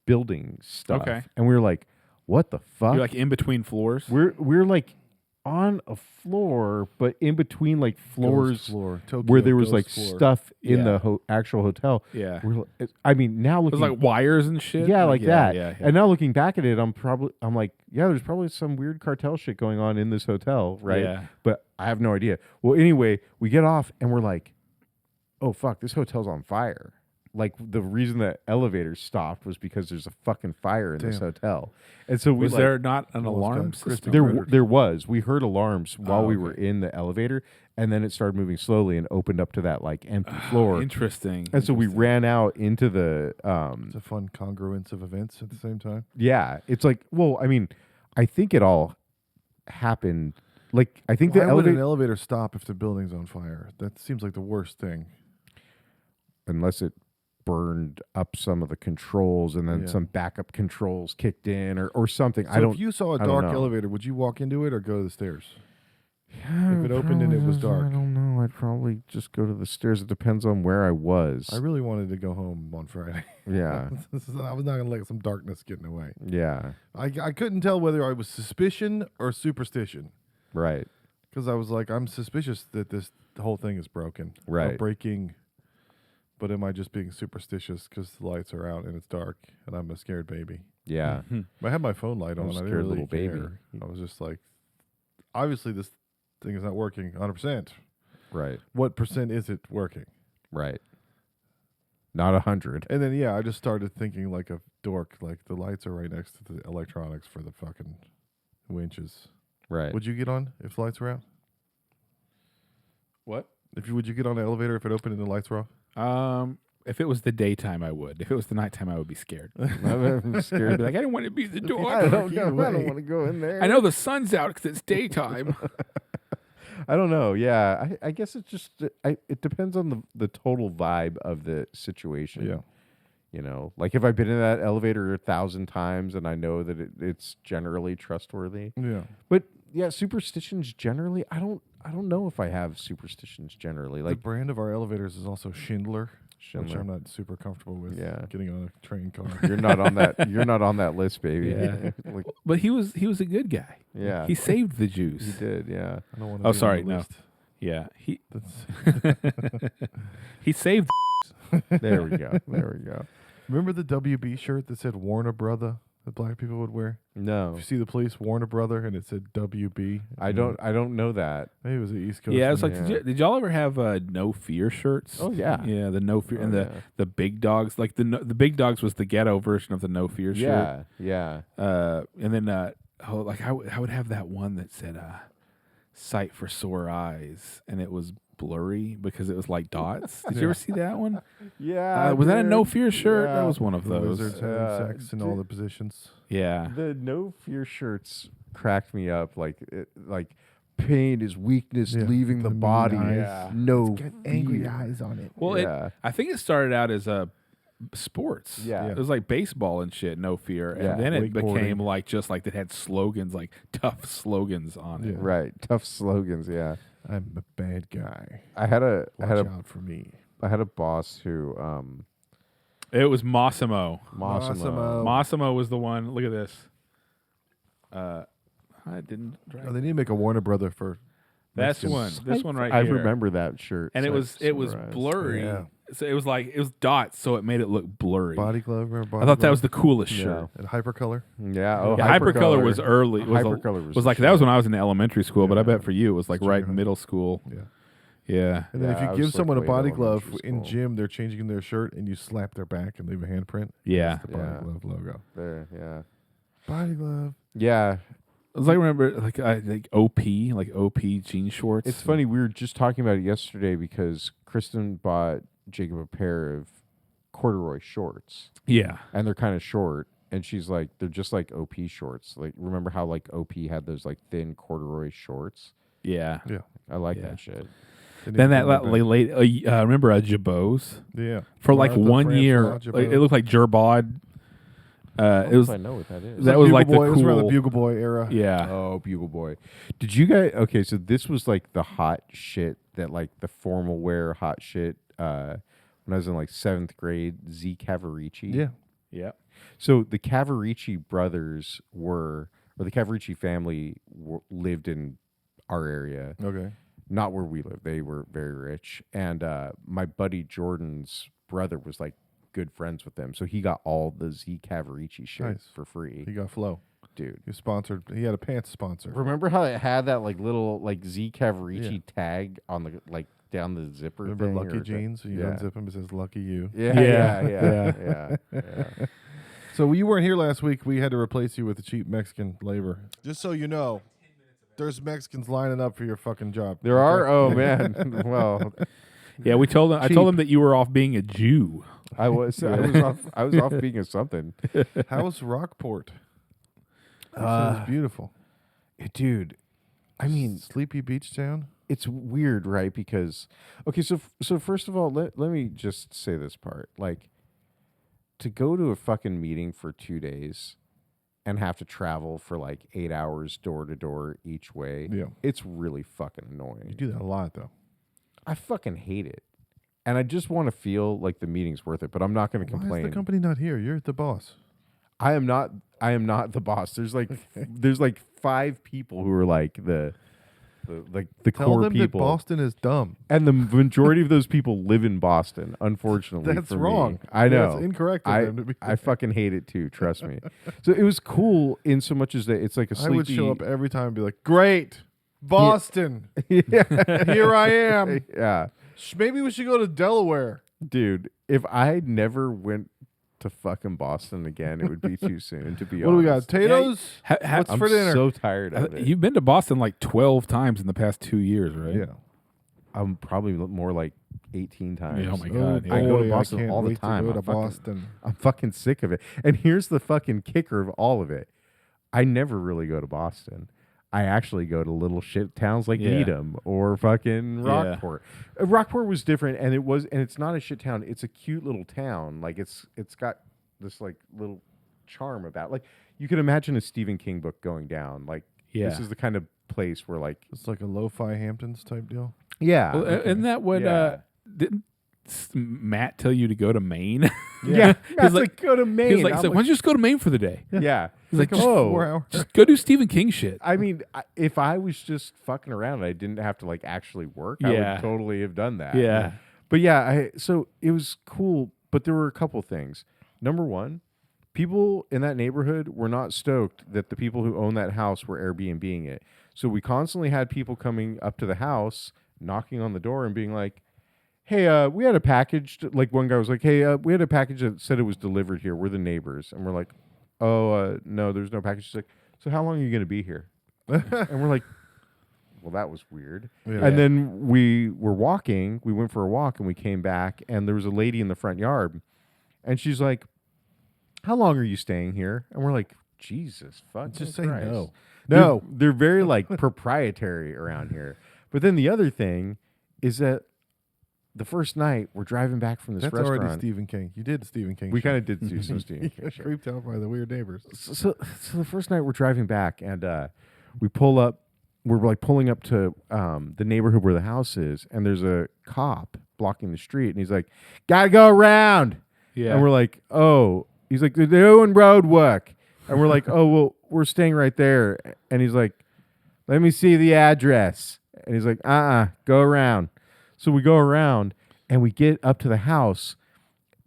building stuff. Okay. And we were like, "What the fuck?" You're like in between floors. we're like on a floor, but in between like floors floor. where there was Ghost like floor. stuff in Yeah. the actual hotel. Yeah. I mean, now There's looking like wires and shit. yeah, like that. Yeah. And now looking back at it, I'm like, yeah, there's probably some weird cartel shit going on in this hotel, right? Yeah. But I have no idea. Well, anyway, we get off and we're like, oh fuck, this hotel's on fire. Like the reason the elevator stopped was because there's a fucking fire in this Damn. hotel. And so we Was like, there not an Almost alarm got system? crispy. there was. We heard alarms while we were okay. in the elevator, and then it started moving slowly and opened up to that like empty floor. Interesting. And so we Interesting. ran out into the It's a fun congruence of events at the same time. yeah, it's like, well, I mean, I think it all happened like I think Why the would an elevator, elevator stop if the building's on fire? That seems like the worst thing. unless it burned up some of the controls and then Yeah. some backup controls kicked in or something. So I don't. if you saw a I don't dark know. elevator, would you walk into it or go to the stairs? Yeah, if it opened and it was dark. I don't know. I'd probably just go to the stairs. It depends on where I was. I really wanted to go home on Friday. Yeah. I was not going to let some darkness get in the way. Yeah. I couldn't tell whether I was suspicion or superstition Right. because I was like, I'm suspicious that the whole thing is broken. or Right. breaking. But am I just being superstitious because the lights are out and it's dark and I'm a scared baby? Yeah. I had my phone light I'm on. a I didn't scared really little baby. care. I was just like, obviously this thing is not working 100%. Right. What percent is it working? Right. Not 100. And then, yeah, I just started thinking like a dork. Like the lights are right next to the electronics for the fucking winches. Right. Would you get on if the lights were out? What? Would you get on the elevator if it opened and the lights were off? If it was the daytime, I would. If it was the nighttime, I would be scared. I'm I'd scared. be like, I don't want to be the I door. don't know. I way. don't want to go in there. I know the sun's out because it's daytime. I don't know. Yeah. I guess it's just, it depends on the total vibe of the situation. Yeah. You know, like if I've been in that elevator 1,000 times and I know that it's generally trustworthy. Yeah. But yeah, superstitions generally, I don't know if I have superstitions generally. The Like brand of our elevators is also Schindler, which Schindler. I'm not super comfortable with. Yeah. Getting on a train car. You're not on that. You're not on that list, baby. Yeah. Like, But he was a good guy. yeah. He saved the Jews. He did. Yeah. I don't want Oh, sorry, no. Yeah, he saved. There we go. There we go. Remember the WB shirt that said Warner Brother that black people would wear? No, If you see the police, Warner Brother, and it said WB. I don't know that. Maybe it was the East Coast. Yeah, it's thing. like did y'all ever have No Fear shirts? Oh yeah. Yeah, the No Fear Oh, and yeah. the Big Dogs. Like the Big Dogs was the ghetto version of the No Fear shirt. Yeah. Yeah. And then I would have that one that said "Sight for Sore Eyes," and it was blurry because it was like dots. Did you ever see that one? Yeah. Was that a dude. No Fear shirt? Yeah. That was one of The those. wizards having sex in all the positions. Yeah. The No Fear shirts cracked me up. Like pain is weakness Yeah, leaving the the mean body. eyes. Yeah. No Angry fear. eyes on it. Well, Yeah. I think it started out as sports. Yeah. It was like baseball and shit, No Fear. Yeah. And then it Wakeboarding. became like just like it had slogans, like tough slogans on it. Yeah. Right. Tough slogans. Yeah. I'm a bad guy. I had a Watch out for me. boss who It was Massimo. Massimo. Massimo was the one. Look at this. I didn't. Oh, they need to make a Warner Brother for. That's Mexicans. one. This one right I here. remember that shirt. And it was Sunrise. blurry. Yeah. So it was dots, so it made it look blurry. Body glove. Remember Body I thought that Glove? was the coolest Yeah. shirt. And Hypercolor. Yeah. Oh, Yeah, Hypercolor was early. Hypercolor Was like that was the when I was in elementary school, but I Yeah. bet for you it was like It's right junior in high. middle school. Yeah. Yeah. And then Yeah, if I you was give like someone a late body glove elementary in school. gym, they're changing their shirt, and you slap their back and leave a handprint. Yeah. That's the body Yeah. glove logo. there. Yeah. Body glove. Yeah. I was like, remember, like OP, like OP jean shorts. It's funny. We were just talking about it yesterday because Kristen bought Jacob a pair of corduroy shorts, Yeah. and they're kind of short. And she's like, they're just like OP shorts. Like, remember how like OP had those like thin corduroy shorts? Yeah. Yeah. I like Yeah. that shit. They need Then to that bring it back. late, remember Jabot's? Yeah. For like Martha 1 Francois year, like, Jabot. it looked like Gerbod. It was I know what that is. that was Bugle like the Boy. It was around the cool. Bugle Boy era. Yeah. Oh, Bugle Boy. Did you guys? Okay, so this was like the hot shit that like the formal wear hot shit. When I was in like 7th grade, Z Cavarici. Yeah. Yeah. So the Cavarici brothers or the Cavarici family lived in our area, Okay. not where we lived. They were very rich, and my buddy Jordan's brother was like good friends with them, so he got all the Z Cavarici shit Nice. for free, He got Flow. dude. He sponsored. He had a pants sponsor. Remember how it had that like little like Z Cavarici Yeah. tag on the like down the zipper? Remember thing Lucky or Jeans? You yeah. unzip them. It says Lucky You. Yeah, Yeah. yeah. So you weren't here last week. We had to replace you with cheap Mexican labor. Just so you know, there's Mexicans lining up for your fucking job. There are. Oh man. Well, Yeah. We told them. I Cheap. told them that you were off being a Jew. I was off. I was off being a something. How's Rockport? It sounds beautiful. Dude, I mean, Sleepy Beach Town. it's weird, right? Because okay, so first of all, let me just say this part. Like, to go to a fucking meeting for 2 days and have to travel for like 8 hours door to door each way, Yeah. it's really fucking annoying. You do that a lot though. I fucking hate it. And I just want to feel like the meeting's worth it, but I'm not going to Why is complain. the company not here? You're the boss. I am not the boss. There's like there's like 5 people who are like the Tell core them people. that Boston is dumb. And the majority of those people live in Boston, unfortunately. That's for me. wrong. I know. That's incorrect of I, them to be I fucking hate it too, trust me. So it was cool in so much as that it's like a I sleepy... would show up every time and be like, "Great, Boston, yeah. here I am. Yeah. Maybe we should go to Delaware." Dude, if I never went to fucking Boston again, it would be too soon, to be What do we got? honest. Potatoes? What's I'm for dinner? so tired of it. You've been to Boston like 12 times in the past 2 years, right? Yeah. I'm probably more like 18 times. Yeah, oh my Oh, God, yeah. I go to boy, Boston can't all the wait time. To go to I'm fucking- Boston. I'm fucking sick of it. And here's the fucking kicker of all of it. I never really go to Boston. I actually go to little shit towns like Yeah. Needham or fucking Yeah. Rockport. Rockport was different, and it's not a shit town. It's a cute little town. Like it's got this like little charm about. Like you could imagine a Stephen King book going down. Like this Yeah. is the kind of place where like It's like a lo-fi Hamptons type deal. yeah, Well, isn't that what Yeah. didn't Matt tell you to go to Maine? yeah. He's It's like- like go to Maine. He was like, I'm "So why don't you just go to Maine for the day? yeah. He's like, Like just, a oh, 4 hour. just go do Stephen King shit." I mean, if I was just fucking around and I didn't have to like actually work, I Yeah. would totally have done that. Yeah. But yeah, so it was cool, but there were a couple things. Number one, people in that neighborhood were not stoked that the people who own that house were Airbnb-ing it. So we constantly had people coming up to the house, knocking on the door and being like, "Hey, we had a package." Like one guy was like, "Hey, we had a package that said it was delivered here. We're the neighbors." And we're like, "Oh, no, there's no package." She's like, "So how long are you going to be here?" And we're like, well, that was weird. Yeah. And then we were walking. We went for a walk, and we came back, and there was a lady in the front yard, and she's like, "How long are you staying here?" And we're like, "Jesus, fuck, Just say Christ." no. They're- No. they're very like proprietary around here. But then the other thing is that the first night we're driving back from this That's restaurant. already Stephen King. You did Stephen King. We shit. kind of did do some Stephen You King got shit. creeped out by the weird neighbors. So the first night we're driving back, and we pull up. We're like pulling up to the neighborhood where the house is, and there's a cop blocking the street, and he's like, "Gotta go around." Yeah. And we're like, "Oh," he's like, "They're doing road work," and we're like, "Oh, well, we're staying right there," and he's like, "Let me see the address," and he's like, "Go around." So we go around, and we get up to the house,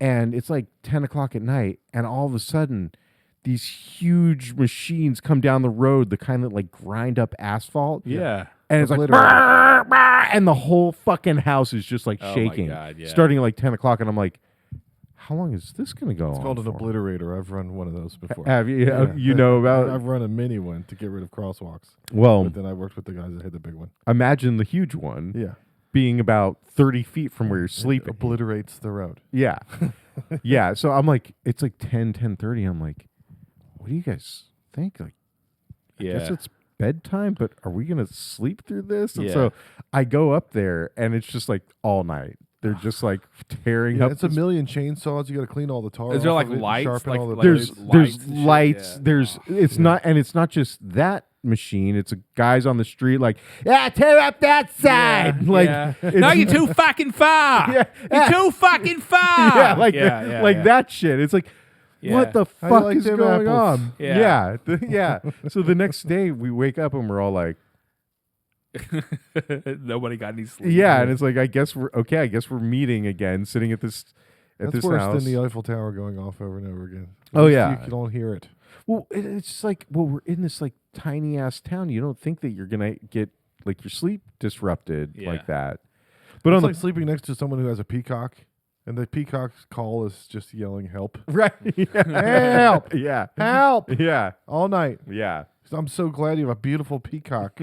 and it's like 10 o'clock at night, and all of a sudden, these huge machines come down the road, the kind that like grind up asphalt. Yeah. And it's like, Obliterated. "Brr, brr," and the whole fucking house is just like Oh my shaking, God, yeah. starting at like 10 o'clock. And I'm like, how long is this going to go It's on? called an for? obliterator. I've run one of those before. Have you? Yeah. You know about? I've run a mini one to get rid of crosswalks. Well, But then I worked with the guys that had the big one. imagine the huge one Yeah. being about 30 feet from where you're It sleeping. obliterates the road. Yeah. Yeah. So I'm like, it's like 10:30. I'm like, what do you guys think? Like, I guess Yeah. it's bedtime, but are we going to sleep through this? And Yeah. so I go up there, and it's just like all night. They're just like tearing Yeah, up. it's a this- million chainsaws. You got to clean all the tar. Is there off like of it and lights? Sharpen Like- all the like there's blades. lights and shit? lights. Yeah. There's it's not, and it's not just that machine. It's a guys on the street like, tear up that side. Like, Yeah. it's- No, you're too fucking far. Yeah. You're too fucking far. yeah, like yeah, like yeah. that shit. It's like, Yeah. what the How do you fuck like is them going apples? on? Yeah. Yeah. So the next day we wake up and we're all like, Nobody got any sleep. yeah, and it's like, I guess we're meeting again, sitting at this That's this worse house. than the Eiffel Tower going off over and over again. Oh, At least yeah. you don't hear it. Well, it's just like, well, we're in this like tiny ass town. You don't think that you're gonna get like your sleep disrupted Yeah. like that. But It's on like sleeping next to someone who has a peacock, and the peacock's call is just yelling "help, the right, yeah. help, yeah, help" yeah, all night. yeah. I'm so glad you have a beautiful peacock.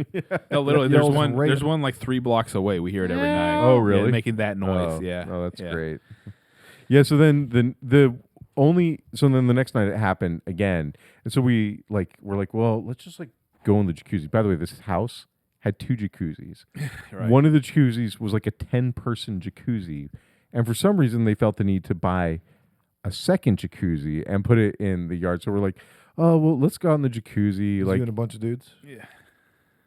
No, literally, Yells rape. there's one like 3 blocks away. We hear it every night. Oh, Yeah, really? making that noise. Oh, yeah. Oh, that's Yeah. great. Yeah. So then the next night it happened again, and so we're like, well, let's just like go in the jacuzzi. By the way, this house had 2 jacuzzis. Right. One of the jacuzzis was like a 10-person jacuzzi, and for some reason they felt the need to buy a second jacuzzi and put it in the yard. So we're like, oh well, let's go out in the jacuzzi. Was Like, you and a bunch of dudes? Yeah.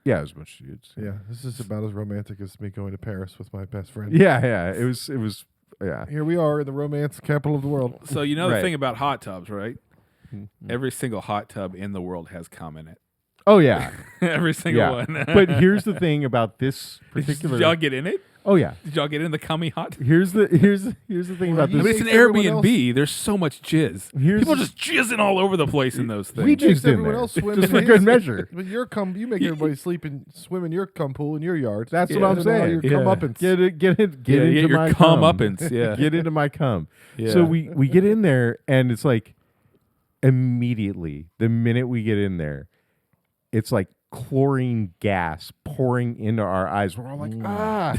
yeah, it was a bunch of dudes. Yeah, this is about as romantic as me going to Paris with my best friend. Yeah. It was. Yeah. Here we are in the romance capital of the world. So you know the Right. thing about hot tubs, right? Mhm. Every single hot tub in the world has cum in it. Oh yeah. Every single Yeah. one. But here's the thing about this particular. Did y'all get in it? Oh yeah. Did y'all get in the cummy hot? Here's the thing about I mean, this. it's an Makes everyone Airbnb. There's so much jizz. Here's People the- just jizzing all over the place in those things. We Makes jizzed in everyone there else swim just in for good his- measure. But you make everybody swim in your cum pool in your yard. That's what Yeah. I'm And all saying. Your Yeah. comeuppance. Get yeah, into your my cum cum. uppance. Yeah. Get into my cum. Yeah. So we get in there, and it's like immediately the minute we get in there, it's like chlorine gas pouring into our eyes. We're all like, ah.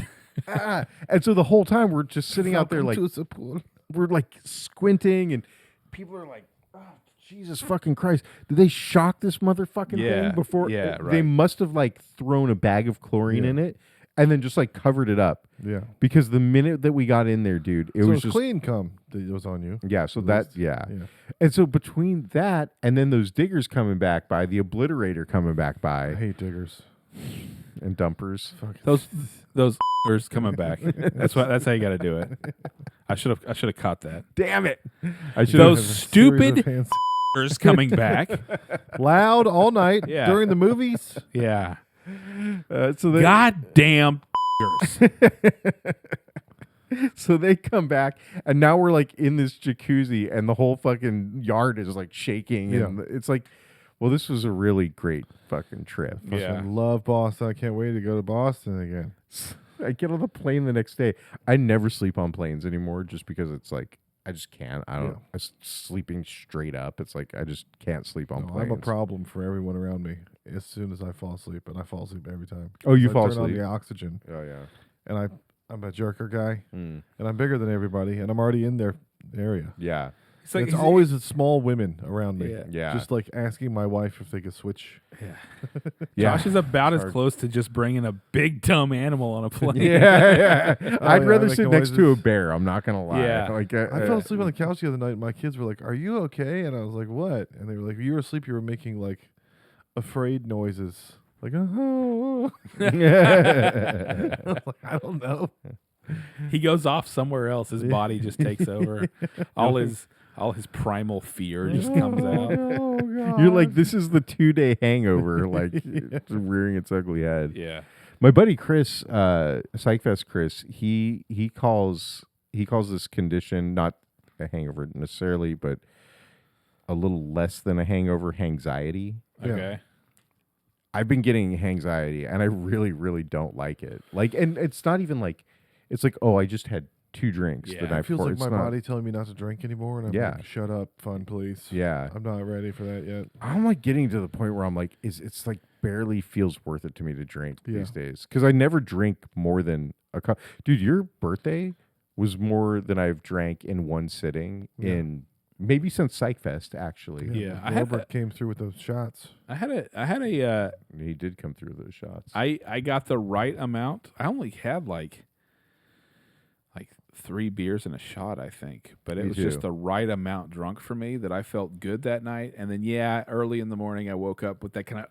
And so the whole time we're just sitting out there like Welcome to the pool. we're like squinting, and people are like, oh, Jesus fucking Christ. Did they shock this motherfucking Yeah, thing before? yeah, They right. must have like thrown a bag of chlorine Yeah. in it and then just like covered it up. Yeah. Because the minute that we got in there, dude, it So was it's just clean cum that was on you. yeah. So At that least. yeah. Yeah. And so between that and then those diggers coming back by, the obliterator coming back I by, hate diggers. and dumpers. Those are coming back. That's how you got to do it. I should have caught that. Damn it! I should Those have. stupid Hands. are coming back. Loud all night Yeah. during the movies. Yeah. So they, Goddamn. So they come back, and now we're like in this jacuzzi, and the whole fucking yard is like shaking, Yeah. and it's like, well, this was a really great fucking trip. Yeah. I love Boston. I can't wait to go to Boston again. I get on the plane the next day. I never sleep on planes anymore, just because it's like I just can't. I don't. Yeah. Sleeping straight up. It's like I just can't sleep on No, planes. I'm a problem for everyone around me as soon as I fall asleep, and I fall asleep every time. Oh, you I fall turn on asleep. the oxygen, Oh yeah. and I'm a jerker guy, Mm. and I'm bigger than everybody, and I'm already in their area. Yeah. It's And it's always small women around me. Yeah. Yeah. Just like asking my wife if they could switch. Yeah. Josh is about as Hard. close to just bringing a big dumb animal on a plane. Yeah. I'd yeah, rather making sit next to a noises. bear. I'm not gonna lie. Yeah. Like I fell asleep on the couch the other night. And my kids were like, "Are you okay?" And I was like, "What?" And they were like, "You were asleep. You were making like afraid noises, like oh." I was like, I don't know. He goes off somewhere else. His body just takes over. All his primal fear just comes out. Oh, God. You're like, this is the 2-day hangover, like it's rearing its ugly head. Yeah. My buddy Chris, PsychFest Chris, he calls this condition not a hangover necessarily, but a little less than a hangover, anxiety. Yeah. Okay. I've been getting anxiety, and I really, really don't like it. Like, and it's not even like, it's like, oh, I just had 2 drinks Yeah, the it night It feels before. like It's my not- body telling me not to drink anymore, and I'm Yeah. like, "Shut up, fun, please." Yeah. I'm not ready for that yet. I'm like getting to the point where I'm like, it's like barely feels worth it to me to drink Yeah. these days, because I never drink more than a cup. Dude, your birthday was more than I've drank in one sitting Yeah. in maybe since PsychFest. Actually, Yeah, I had Robert came through with those shots. I had a he did come through those shots. I got the right amount. I only had like 3 beers and a shot, I think, but it Me was too. just the right amount drunk for me that I felt good that night. And then early in the morning I woke up with that kind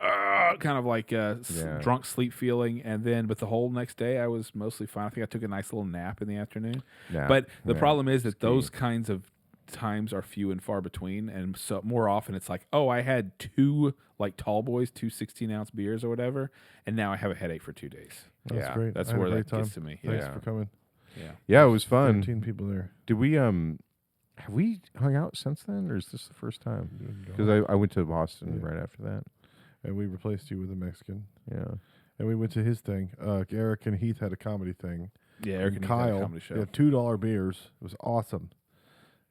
of like Yeah. drunk sleep feeling, and then but the whole next day I was mostly fine. I think I took a nice little nap in the afternoon. Nah, But the yeah, problem is that it's key. those kinds of times are few and far between, and so more often it's like, oh, I had 2 like tall boys, 2 16-ounce beers or whatever, and now I have a headache for 2 days. That's Yeah, great. That's I had a where great that time. gets to me. Thanks Yeah. for coming. Yeah. Yeah, it was fun. 13 people there. Did we have we hung out since then, or is this the first time? Because I went to Boston Yeah. right after that. And we replaced you with a Mexican. Yeah. And we went to his thing. Eric and Heath had a comedy thing. Yeah, Eric and Kyle Kyle comedy show. had $2 beers. It was awesome.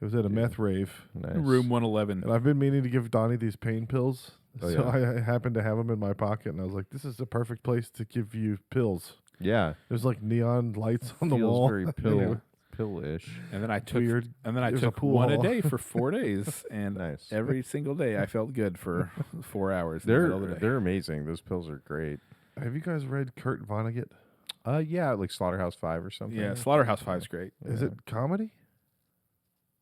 It was at a meth rave. Nice. Room 111. And I've been meaning to give Donnie these pain pills. Oh, So yeah. I happened to have them in my pocket, and I was like, this is the perfect place to give you pills. Yeah. There's like neon lights on the Feels wall. very pill-ish. And then I took Weird. and then I There's a took pool one a hall. day for 4 days, and Nice. every single day I felt good for 4 hours. in the They're middle of the day. they're amazing. Those pills are great. Have you guys read Kurt Vonnegut? Yeah, like Slaughterhouse-Five or something. Yeah, Slaughterhouse-Five's great. Is it comedy?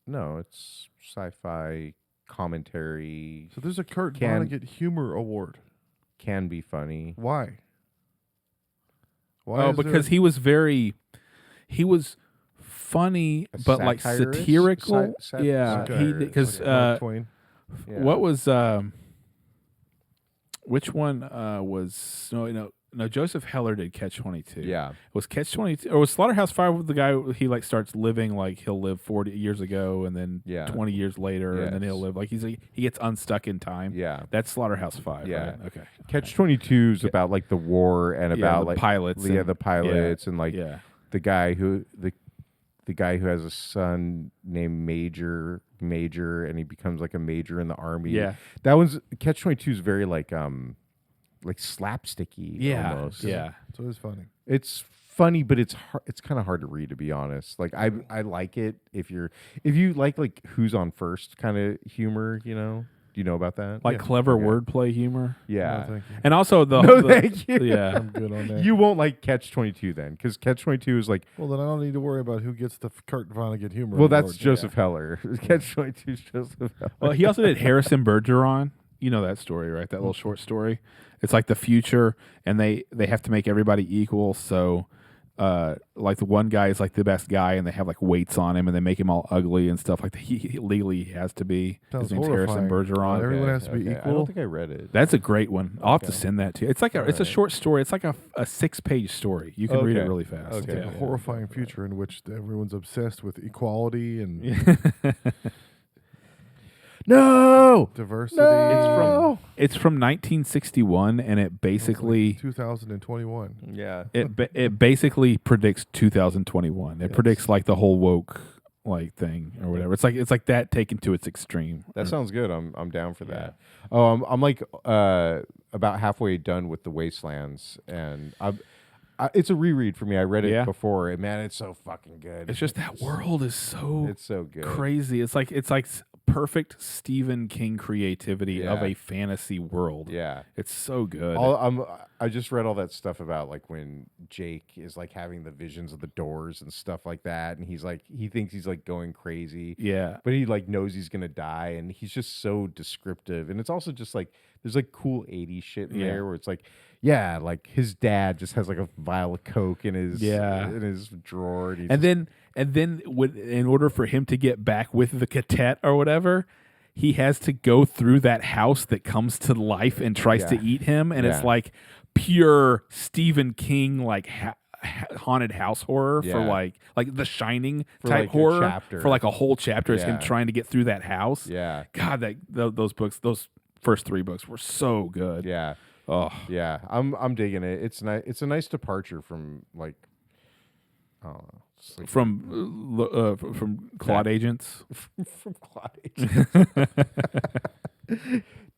No, it's sci-fi commentary. So there's a Kurt Can- Vonnegut Humor Award. Can be funny. Why? Why? Oh, is there- because he was funny, A but like satirist? satirical. Yeah, Okay, because like Mark Twain. Yeah. what was which one was no Joseph Heller did Catch-22. Yeah. Was Catch-22 or was Slaughterhouse-Five with the guy he like starts living like he'll live 40 years ago and then Yeah. 20 years later and then Yes. he'll live like he gets unstuck in time. Yeah. That's Slaughterhouse-Five. Yeah. Right? Okay. Catch-22 is about like the war and Yeah, about the like pilots Yeah, and- the pilots and like Yeah. the guy who the guy who has a son named Major, and he becomes like a major in the army. Yeah. That one's Catch-22 is very like slapsticky. Yeah. almost. Yeah. So it's funny. It's funny, but it's kind of hard to read, to be honest. Like I like it if you like who's on first kind of humor. Do you know about that? Like Yeah. clever Okay. wordplay humor. Yeah. No, thank you. And also the No, the- thank you. Yeah. I'm good on that. You won't like Catch-22 then, because Catch-22 is like, Well, then I don't need to worry about who gets the Kurt Vonnegut Humor well, that's Award. Joseph Heller. Catch-22 is Joseph Heller. Well, he also did Harrison Bergeron. You know that story, right? That little short story. It's like the future, and they have to make everybody equal. So, like the one guy is like the best guy, and they have like weights on him, and they make him all ugly and stuff like that. He legally has to be. Sounds His name's Harrison horrifying. Bergeron. Everyone has to be I equal. don't think I read it. That's a great one. I'll have to Okay. send that to you. It's like it's a short story. It's like a 6-page story. You can read it Okay. really fast. Okay. Like Yeah. a horrifying future in which everyone's obsessed with equality and No. diversity. It's from 1961, and it basically 2021. Yeah. it basically predicts 2021. It predicts like the whole woke like thing or whatever. It's like that taken to its extreme. That sounds good. I'm down for that. Oh, I'm like about halfway done with The Wastelands, and it's a reread for me. I read it Yeah. before, and man, it's so fucking good. It's just that world is so It's so good. crazy. It's like perfect Stephen King creativity of Yeah. a fantasy world. Yeah. It's so good. I just read all that stuff about like when Jake is like having the visions of the doors and stuff like that, and he thinks he's like going crazy. Yeah. But he like knows he's gonna die, and he's just so descriptive. And it's also just like there's like cool 80s shit in Yeah. there where it's like, yeah, like his dad just has like a vial of Coke in his drawer, and, then in order for him to get back with the cadet or whatever, he has to go through that house that comes to life and tries to Yeah. eat him, and it's Yeah. like pure Stephen King like haunted house horror for Yeah. like The Shining For, type like, a horror chapter. for like a whole chapter is him Yeah. trying to get through that house. yeah, God, those books, those first 3 books were so good. yeah, Oh, yeah. I'm digging it. It's nice. It's a nice departure from like, I don't know, just, like, from Claude Agents. from Claude Agents.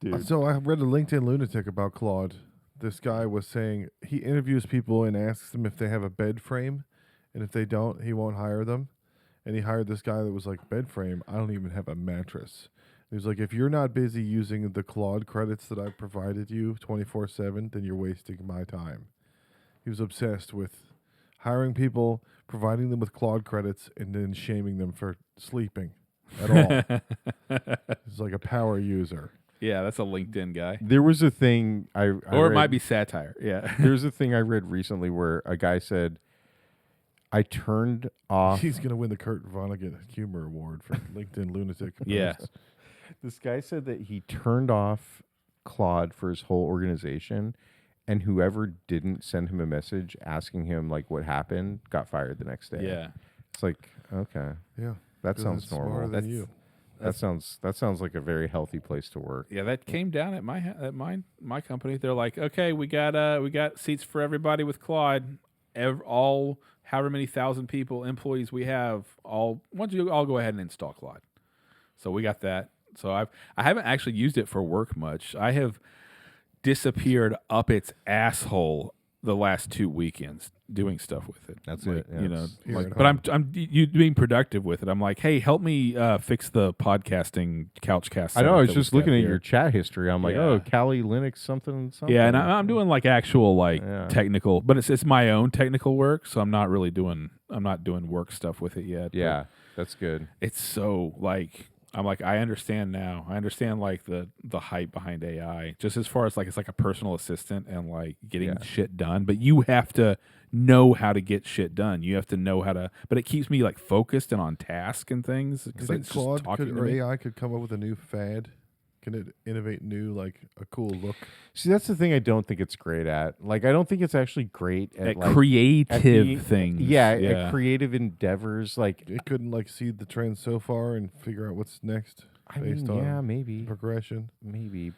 Dude. So I read a LinkedIn lunatic about Claude. This guy was saying he interviews people and asks them if they have a bed frame, and if they don't, he won't hire them. And he hired this guy that was like, bed frame? I don't even have a mattress. He was like, if you're not busy using the Claude credits that I provided you 24/7, then you're wasting my time. He was obsessed with hiring people, providing them with Claude credits, and then shaming them for sleeping at all. He's like a power user. Yeah, that's a LinkedIn guy. There was a thing I Or it read- might be satire. Yeah. There's a thing I read recently where a guy said, I turned off. He's gonna win the Kurt Vonnegut Humor Award for LinkedIn lunatic. Yeah. posts. This guy said that he turned off Claude for his whole organization, and whoever didn't send him a message asking him like what happened got fired the next day. Yeah. It's like, okay, Yeah, that 'cause sounds it's smarter normal. than you. That sounds like a very healthy place to work. Yeah, that came down at my company. They're like, okay, we got seats for everybody with Claude. All however many thousand employees we have, why don't you all go ahead and install Claude? So we got that. So I haven't actually used it for work much. I have disappeared up its asshole the last 2 weekends doing stuff with it. That's like, it, yeah, you know, it's here like, at but I'm you being productive with it. I'm like, hey, help me fix the podcasting couchcast. I know. I was setup that just we've got looking at here. your chat history. I'm like, Yeah. oh, Kali Linux something. Yeah, and I'm doing like actual like Yeah. technical, but it's my own technical work, so I'm not doing work stuff with it yet. but Yeah, that's good. it's so like I'm like I understand now. I understand like the hype behind AI, just as far as like it's like a personal assistant and like getting Yeah. shit done. But you have to know how to get shit done. You have to know how to. But it keeps me like focused and on task and things. Do you 'cause think it's just Claude talking could, to or me. AI could come up with a new fad? Can it innovate new, like a cool look? See, that's the thing I don't think it's great at. Like, I don't think it's actually great at, At like, creative at being- things. Yeah, at creative endeavors. Like, It couldn't like see the trend so far and figure out what's next I mean, based on yeah, maybe, progression.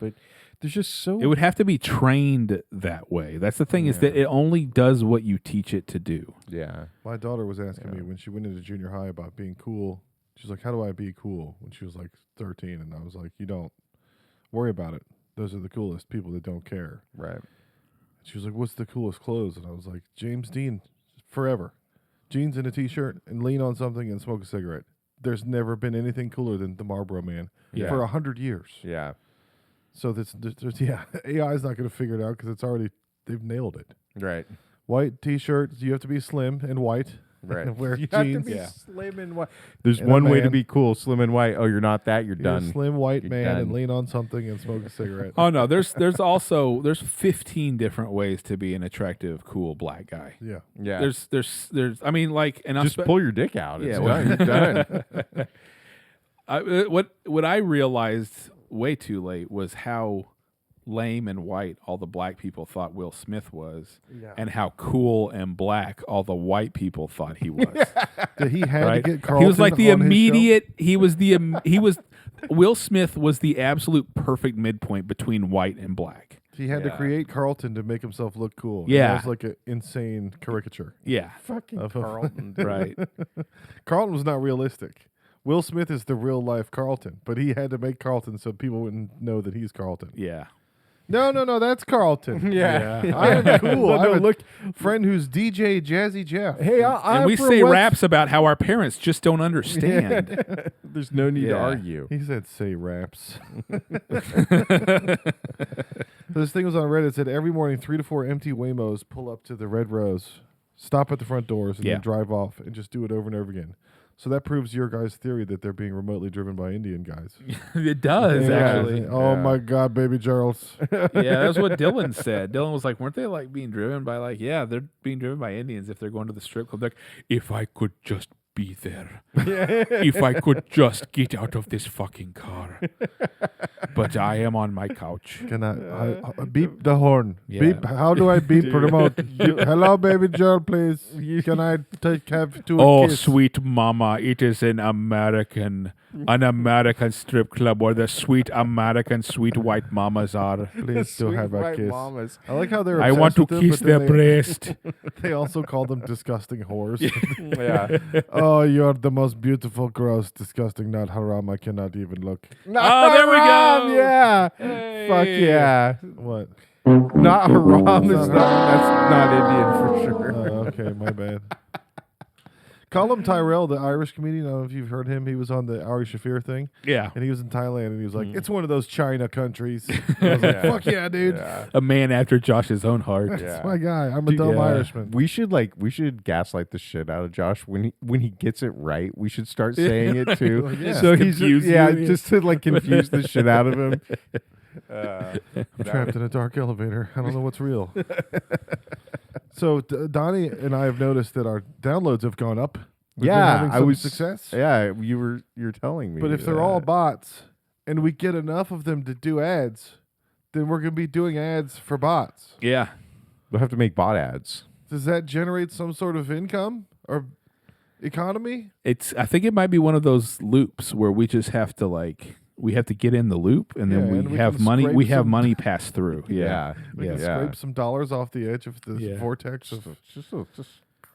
but there's just so. It would have to be trained that way. That's the thing is that Yeah. it only does what you teach it to do. Yeah, My daughter was asking me Yeah. when she went into junior high about being cool. She's like, "How do I be cool?" When she was like 13, and I was like, "You don't worry about it. Those are the coolest people that don't care." right. She was like, "What's the coolest clothes?" And I was like, "James Dean, forever. Jeans and a t-shirt and lean on something and smoke a cigarette. There's never been anything cooler than the Marlboro Man Yeah. for 100 years." Yeah, So there's yeah, AI is not going to figure it out because they've nailed it. right. White t-shirts, you have to be slim and white. Right. Wear You have to jeans. be Yeah. slim and white. There's And a one way to man. be cool, slim and white. Oh, you're not that. You're You're a done. slim white You're man done. and lean on something and smoke a cigarette. Oh no, there's 15 different ways to be an attractive, cool black guy. Yeah. Yeah. There's I mean like and I'm just pull your dick out. It's Yeah, well- done. You're done. what I realized way too late was how lame and white all the black people thought Will Smith was, and how cool and black all the white people thought he was. That he had Right? to get Carlton He was like the on his show? immediate. He was. Will Smith was the absolute perfect midpoint between white and black. He had to Yeah. create Carlton to make himself look cool. Yeah. It was like an insane caricature. Yeah, Fucking Of a- Carlton. right. Carlton was not realistic. Will Smith is the real life Carlton, but he had to make Carlton so people wouldn't know that he's Carlton. Yeah. No, that's Carlton. Yeah. I'm cool. No, I have a look. friend who's DJ Jazzy Jeff. Hey, And we say raps about how our parents just don't understand. There's no need to Yeah. argue. He said, "Say raps." This thing was on Reddit. It said every morning 3 to 4 empty Waymos pull up to the Red Rose, stop at the front doors, and Yeah. then drive off and just do it over and over again. So that proves your guys' theory that they're being remotely driven by Indian guys. It does Yeah. actually. Oh Yeah. my God, baby Charles. Yeah, that's what Dylan said. Dylan was like, weren't they like being driven by like, yeah, they're being driven by Indians if they're going to the strip club. Like, if I could just be there. If I could just get out of this fucking car. But I am on my couch. Can I beep the horn? Yeah. Beep. How do I beep remote? Hello, baby girl, please. Can I have two Oh, kiss? sweet mama, it is an American strip club where the sweet American sweet white mamas are. Please do Sweet have a white kiss. mamas. I like how they're. I want to kiss their breast. They also call them disgusting whores. Yeah. Oh, you're the most beautiful, gross, disgusting, not haram. I cannot even look. Oh, there we go. Yeah. Fuck Hey. yeah. What? Not haram. That's not Indian for sure. Oh, okay, my bad. Colum Tyrell, the Irish comedian. I don't know if you've heard him. He was on the Ari Shafir thing, Yeah. and he was in Thailand, and he was like, "It's one of those China countries." And I was like, "Fuck yeah, dude! Yeah. A man after Josh's own heart. That's my guy. I'm a dumb yeah. Irishman." We should gaslight the shit out of Josh when he gets it right. We should start saying it too. Yeah. So he's Confuse yeah, you. just to like confuse the shit out of him. I'm trapped in a dark elevator. I don't know what's real. So Donnie and I have noticed that our downloads have gone up. We've been Yeah, having I some was success. Yeah, you're telling me. But if they're all bots and we get enough of them to do ads, then we're going to be doing ads for bots. Yeah. we'll have to make bot ads. Does that generate some sort of income or economy? I think it might be one of those loops where we just have to we have to get in the loop and then Yeah, and we we have can money. scrape We have some- money pass through. Yeah. We can Yeah. scrape some dollars off the edge of the Yeah. vortex of Just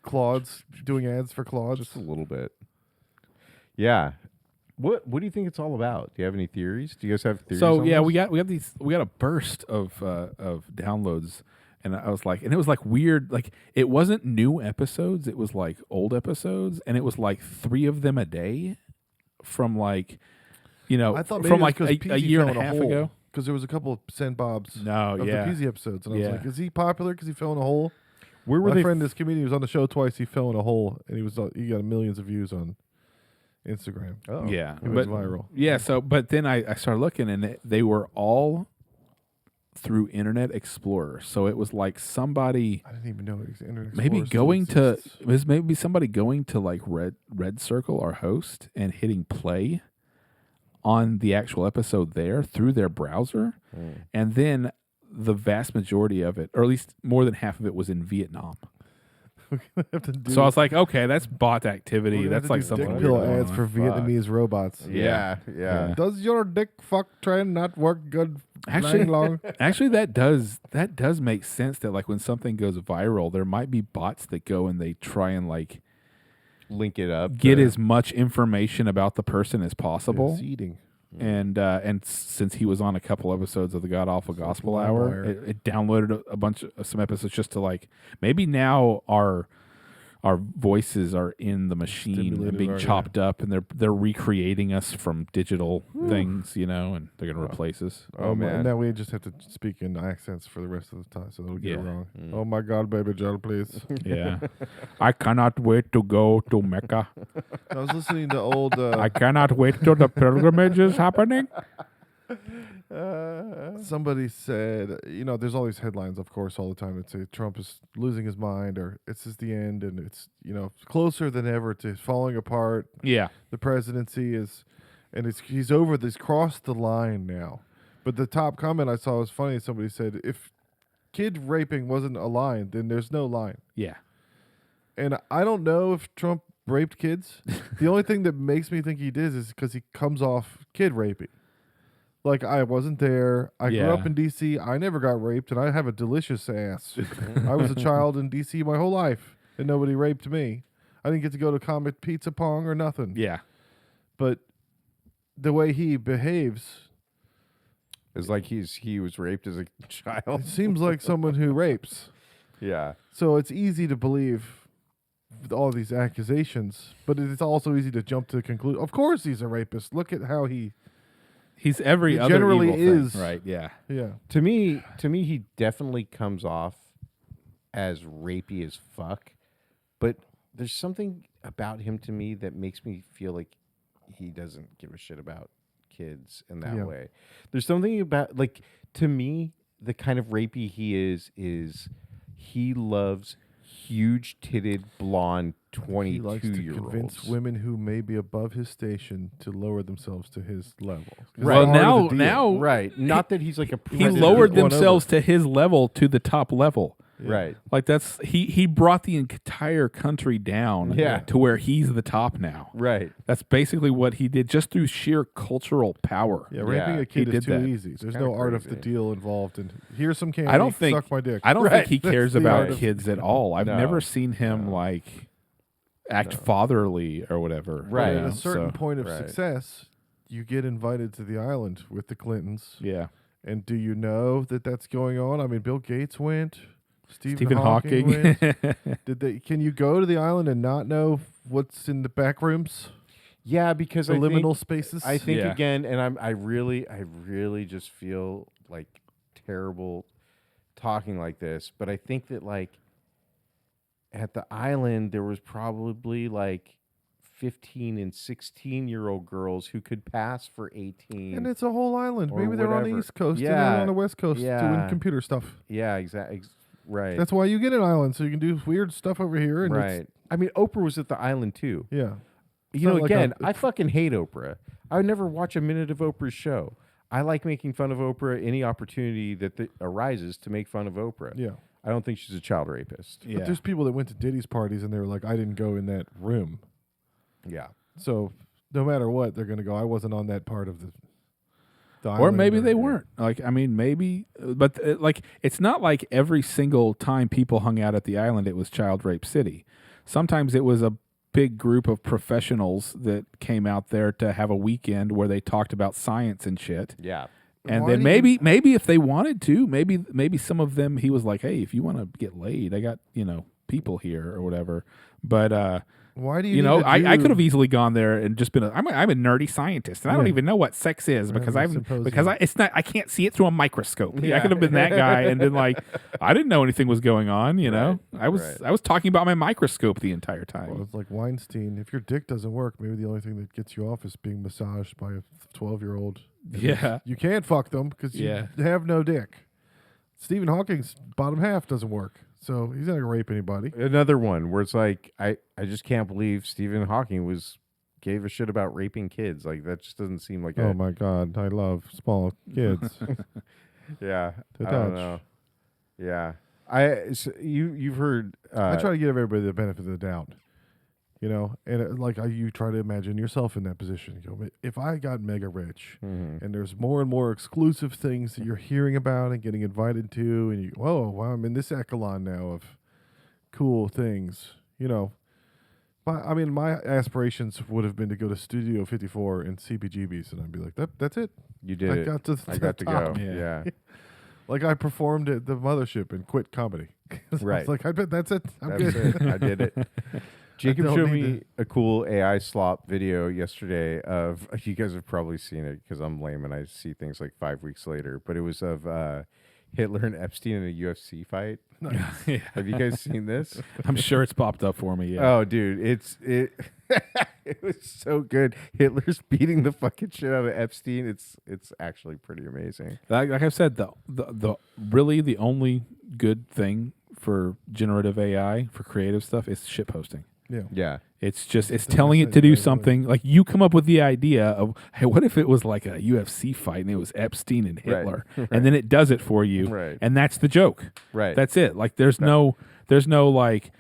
Claude's doing ads for Claude. just a little bit. Yeah. What do you think it's all about? Do you have any theories? Do you guys have theories? So on yeah, this? we got a burst of downloads And I was like, and it was like weird. Like it wasn't new episodes. It was like old episodes. And it was like 3 of them a day from like, I thought maybe from it like was 'cause a PZ year fell and a in half hole. ago. Because there was a couple of Send Bobs No, of yeah. the PZ episodes. And I Yeah. was like, is he popular because he fell in a hole? Where were My they? friend, this comedian, was on the show twice. He fell in a hole, and he got millions of views on Instagram. Oh. Yeah. He went viral. Yeah. So, but then I started looking and they were all through Internet Explorer. So it was like somebody I didn't even know Internet maybe Explorer still going to, exists. it was maybe somebody going to like Red Circle or Host and hitting play on the actual episode there through their browser. And then the vast majority of it, or at least more than half of it, was in Vietnam. Have to do, So I was like, okay, that's bot activity. we're gonna have That's to like do something dick weird pill going ads on. for Vietnamese robots. Yeah. Yeah. Does your dick fuck trend not work good Actually- laying long? Actually, that does make sense. That like when something goes viral, there might be bots that go and they try and like Link it up. get to- as much information about the person as possible. It's eating. And since he was on a couple episodes of the God Awful Gospel Live Hour, Wire. it downloaded a bunch of some episodes just to like maybe now our voices are in the machine and Stimulated being our- chopped up, and they're recreating us from digital things, and they're gonna replace us. Oh, man. And now we just have to speak in accents for the rest of the time, so they'll get it Yeah. wrong. Oh my God, baby Joe, please. Yeah, I cannot wait to go to Mecca. I was listening to old. I cannot wait till the pilgrimage is happening. Somebody said, there's all these headlines, of course, all the time that say Trump is losing his mind, or it's just the end, and it's closer than ever to falling apart. Yeah, The presidency is, and he's over this, crossed the line now. But the top comment I saw was funny. Somebody said, if kid raping wasn't a line, then there's no line. yeah. And I don't know if Trump raped kids. The only thing that makes me think he did is because he comes off kid raping. Like, I wasn't there. I grew Yeah. up in D.C. I never got raped, and I have a delicious ass. I was a child in D.C. my whole life, and nobody raped me. I didn't get to go to Comet Pizza Pong or nothing. Yeah. But the way he behaves, It's like he was raped as a child. it seems like someone who rapes. Yeah. So it's easy to believe all these accusations, but it's also easy to jump to the conclusion. Of course he's a rapist. Look at how He's every He other generally evil thing, is. right? Yeah. yeah. To me, he definitely comes off as rapey as fuck. But there's something about him to me that makes me feel like he doesn't give a shit about kids in that Yeah. way. There's something about, like, to me, the kind of rapey he is he loves huge titted blonde He likes to 22-year-olds. convince women who may be above his station to lower themselves to his level. 'Cause Right. that's Well, part of the deal. now Right. Not that he's like a he president. lowered Going over. themselves to his level, to the top level. Right. Like that's he brought the entire country down Yeah. to where he's the top now. Right. That's basically what he did, just through sheer cultural power. Yeah, raping Yeah, a kid he is did too that. easy. There's kinda no art of the crazy. deal involved. And here's some candy. I don't think suck my dick. I don't Right. think he That's cares the about art of- kids at all. I've No. never seen him like act fatherly or whatever. Right. But you know, at a certain so, point of right. success, you get invited to the island with the Clintons. yeah. And do you know that that's going on? I mean, Bill Gates went. Stephen Hawking Hawking. went. Did they? Can you go to the island and not know what's in the back rooms, Yeah, because the I liminal think, spaces? I think Yeah. again, and I really just feel like terrible talking like this, but I think that like at the island there was probably like 15 and 16-year-old girls who could pass for 18. And it's a whole island. Or Maybe they're on the whatever. East Coast and Yeah. they're on the West Coast doing Yeah. computer stuff. Yeah, exactly. Right. That's why you get an island, so you can do weird stuff over here. And right. I mean, Oprah was at the island too. Yeah. You know, not like again, a- I fucking hate Oprah. I would never watch a minute of Oprah's show. I like making fun of Oprah any opportunity that arises to make fun of Oprah. Yeah. I don't think she's a child rapist. Yeah. But there's people that went to Diddy's parties and they were like, I didn't go in that room. Yeah. So no matter what, they're going to go, I wasn't on that part of the Or island maybe they weren't. Like, I mean, maybe, but like, it's not like every single time people hung out at the island, it was Child Rape City. Sometimes it was a big group of professionals that came out there to have a weekend where they talked about science and shit. Yeah. And Why then do you- maybe if they wanted to, maybe some of them he was like, hey, if you want to get laid, I got people here or whatever. But Why do you? I could have easily gone there and just been I'm a nerdy scientist and I don't Yeah. even know what sex is because a I symposium. it's not I can't see it through a microscope. I could have been that guy and been like, I didn't know anything was going on. I was talking about my microscope the entire time. Well, it's like Weinstein. If your dick doesn't work, maybe the only thing that gets you off is being massaged by a 12-year-old. Yeah. You can't fuck them because Yeah. you have no dick. Stephen Hawking's bottom half doesn't work, so he's not gonna rape anybody. Another one where it's like I just can't believe Stephen Hawking gave a shit about raping kids. Like that just doesn't seem like Oh my God, I love small kids. yeah. To I don't touch. know. Yeah. You've heard I try to give everybody the benefit of the doubt, and you try to imagine yourself in that position. You go, if I got mega rich, and there's more and more exclusive things that you're hearing about and getting invited to, and wow, I'm in this echelon now of cool things, my aspirations would have been to go to Studio 54 in CBGB's, and I'd be like, that's it. you did I it. got to I got to go. top. Yeah. Yeah. Like I performed at the Mothership and quit comedy. I Right. was like, I bet that's it. I'm That's good. it. I did it. Jacob don't showed need me a cool AI slop video yesterday of, you guys have probably seen it because I'm lame and I see things like 5 weeks later, but it was of Hitler and Epstein in a UFC fight. Yeah. Have you guys seen this? I'm sure it's popped up for me. Yeah. Oh, dude, it it was so good. Hitler's beating the fucking shit out of Epstein. It's actually pretty amazing. Like I've said, the really the only good thing for generative AI for creative stuff is shit posting. Yeah. Yeah. It's just it's That's telling it to do exactly. something. Like you come up with the idea of, hey, what if it was like a UFC fight and it was Epstein and Hitler, and then it does it for you, Right. and that's the joke. Right. That's it. Like there's no like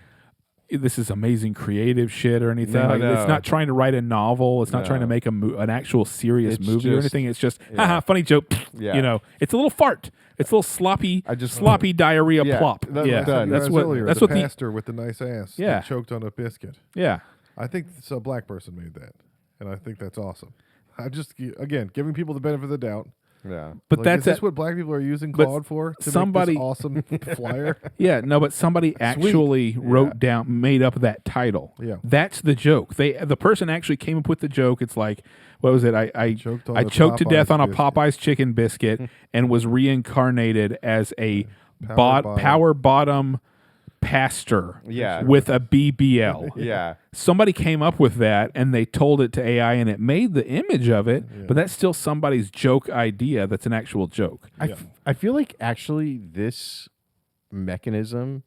this is amazing creative shit or anything. No, Like, no. It's not trying to write a novel. It's not trying to No. make an actual serious It's movie or just- anything. It's just yeah. haha, funny joke. Yeah. It's a little fart. It's a little sloppy. sloppy diarrhea Yeah, plop. that- Yeah, done. that's You what. guys earlier, That's the what the. pastor with the nice ass that Yeah. choked on a biscuit. Yeah. I think a black person made that, and I think that's awesome. I just again giving people the benefit of the doubt. Yeah. But Like, that's is this it. what black people are using But Claude for? To somebody- make this awesome flyer. Yeah, no, but somebody actually wrote down, made up that title. Yeah. That's the joke. The person actually came up with the joke. It's like, what was it? I Choked on I the choked to death Popeyes on a biscuit. Popeyes chicken biscuit and was reincarnated as a Power power bottom pastor. Yeah. With a BBL. Yeah. Somebody came up with that and they told it to AI and it made the image of it, but that's still somebody's joke idea that's an actual joke. I feel like actually this mechanism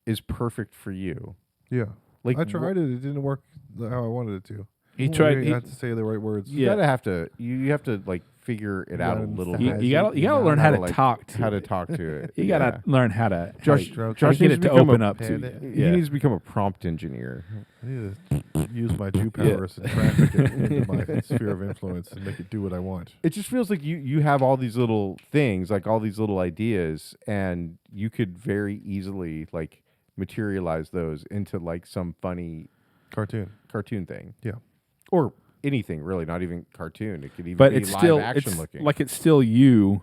is perfect for you. Yeah. Like I tried it. It didn't work how I wanted it to. He tried. You have to say the right words. You Yeah. have to like figure it out a little You, bit. you gotta learn how to like, talk to how to it. talk to it. You gotta learn how to Josh, how to Josh get needs it to become open a- up to you. He Yeah. needs to become a prompt engineer. I need to use my Jew powers and traffic it into my sphere of influence and make it do what I want. It just feels like you have all these little things, like all these little ideas, and you could very easily like materialize those into like some funny cartoon thing. Yeah. Or anything really, not even cartoon. It could even But be it's live still action it's looking. like it's still you,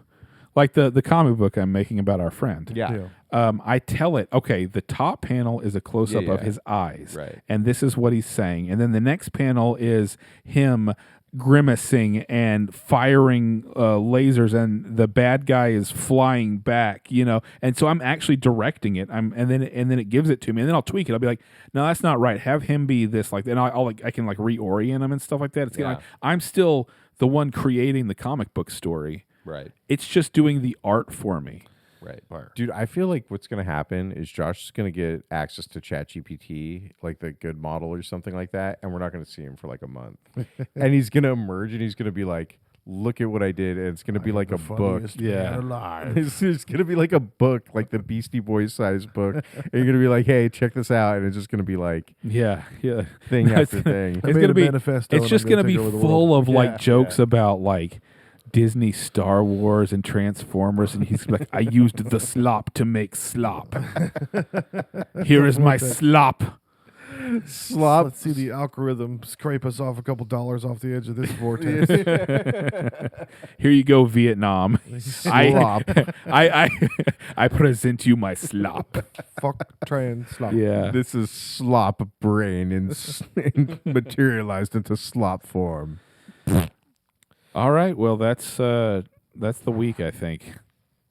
like the comic book I'm making about our friend. yeah. I tell it, okay, the top panel is a close up Yeah, of yeah. his eyes, Right. and this is what he's saying, and then the next panel is him grimacing and firing lasers, and the bad guy is flying back, and so I'm actually directing it. And then it gives it to me, and then I'll tweak it. I'll be like, no, that's not right. Have him be this, like, and I can like reorient him and stuff like that. It's Yeah. like I'm still the one creating the comic book story. Right. It's just doing the art for me. Right. Dude, I feel like what's going to happen is Josh is going to get access to ChatGPT, like the good model or something like that, and we're not going to see him for like a month. And he's going to emerge and he's going to be like, look at what I did. And it's going to be like a book. Yeah. alive. It's going to be like a book, like the Beastie Boys size book. And you're going to be like, hey, check this out. And it's just going to be like Yeah. thing No, after thing. It's made gonna a be. manifesto It's and just I'm gonna gonna be take over the full world. of like Yeah, jokes yeah. about like Disney, Star Wars, and Transformers, and he's like, "I used the slop to make slop. Here is my slop." Slop. Let's see the algorithm scrape us off a couple dollars off the edge of this vortex. Here you go, Vietnam. Slop. I present you my slop. Fuck trans slop. Yeah. This is slop brain materialized into slop form. All right. Well, that's the week, I think.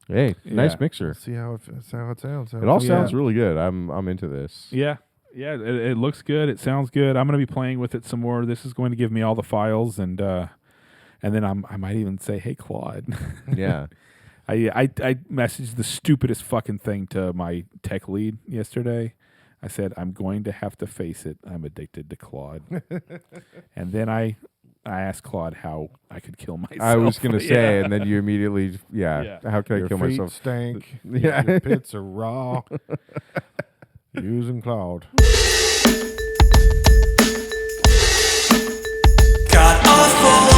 Hey, nice Yeah. mixer. See how it sounds. It all sounds really good. I'm into this. Yeah. Yeah, it looks good. It sounds good. I'm going to be playing with it some more. This is going to give me all the files, and then I might even say, "Hey, Claude." Yeah. I messaged the stupidest fucking thing to my tech lead yesterday. I said, "I'm going to have to face it. I'm addicted to Claude." And then I asked Claude how I could kill myself. I was going to say, Yeah. and then you immediately, how can I Your kill feet myself? stink. Yeah. Your pits are raw. Using Cloud. Got off for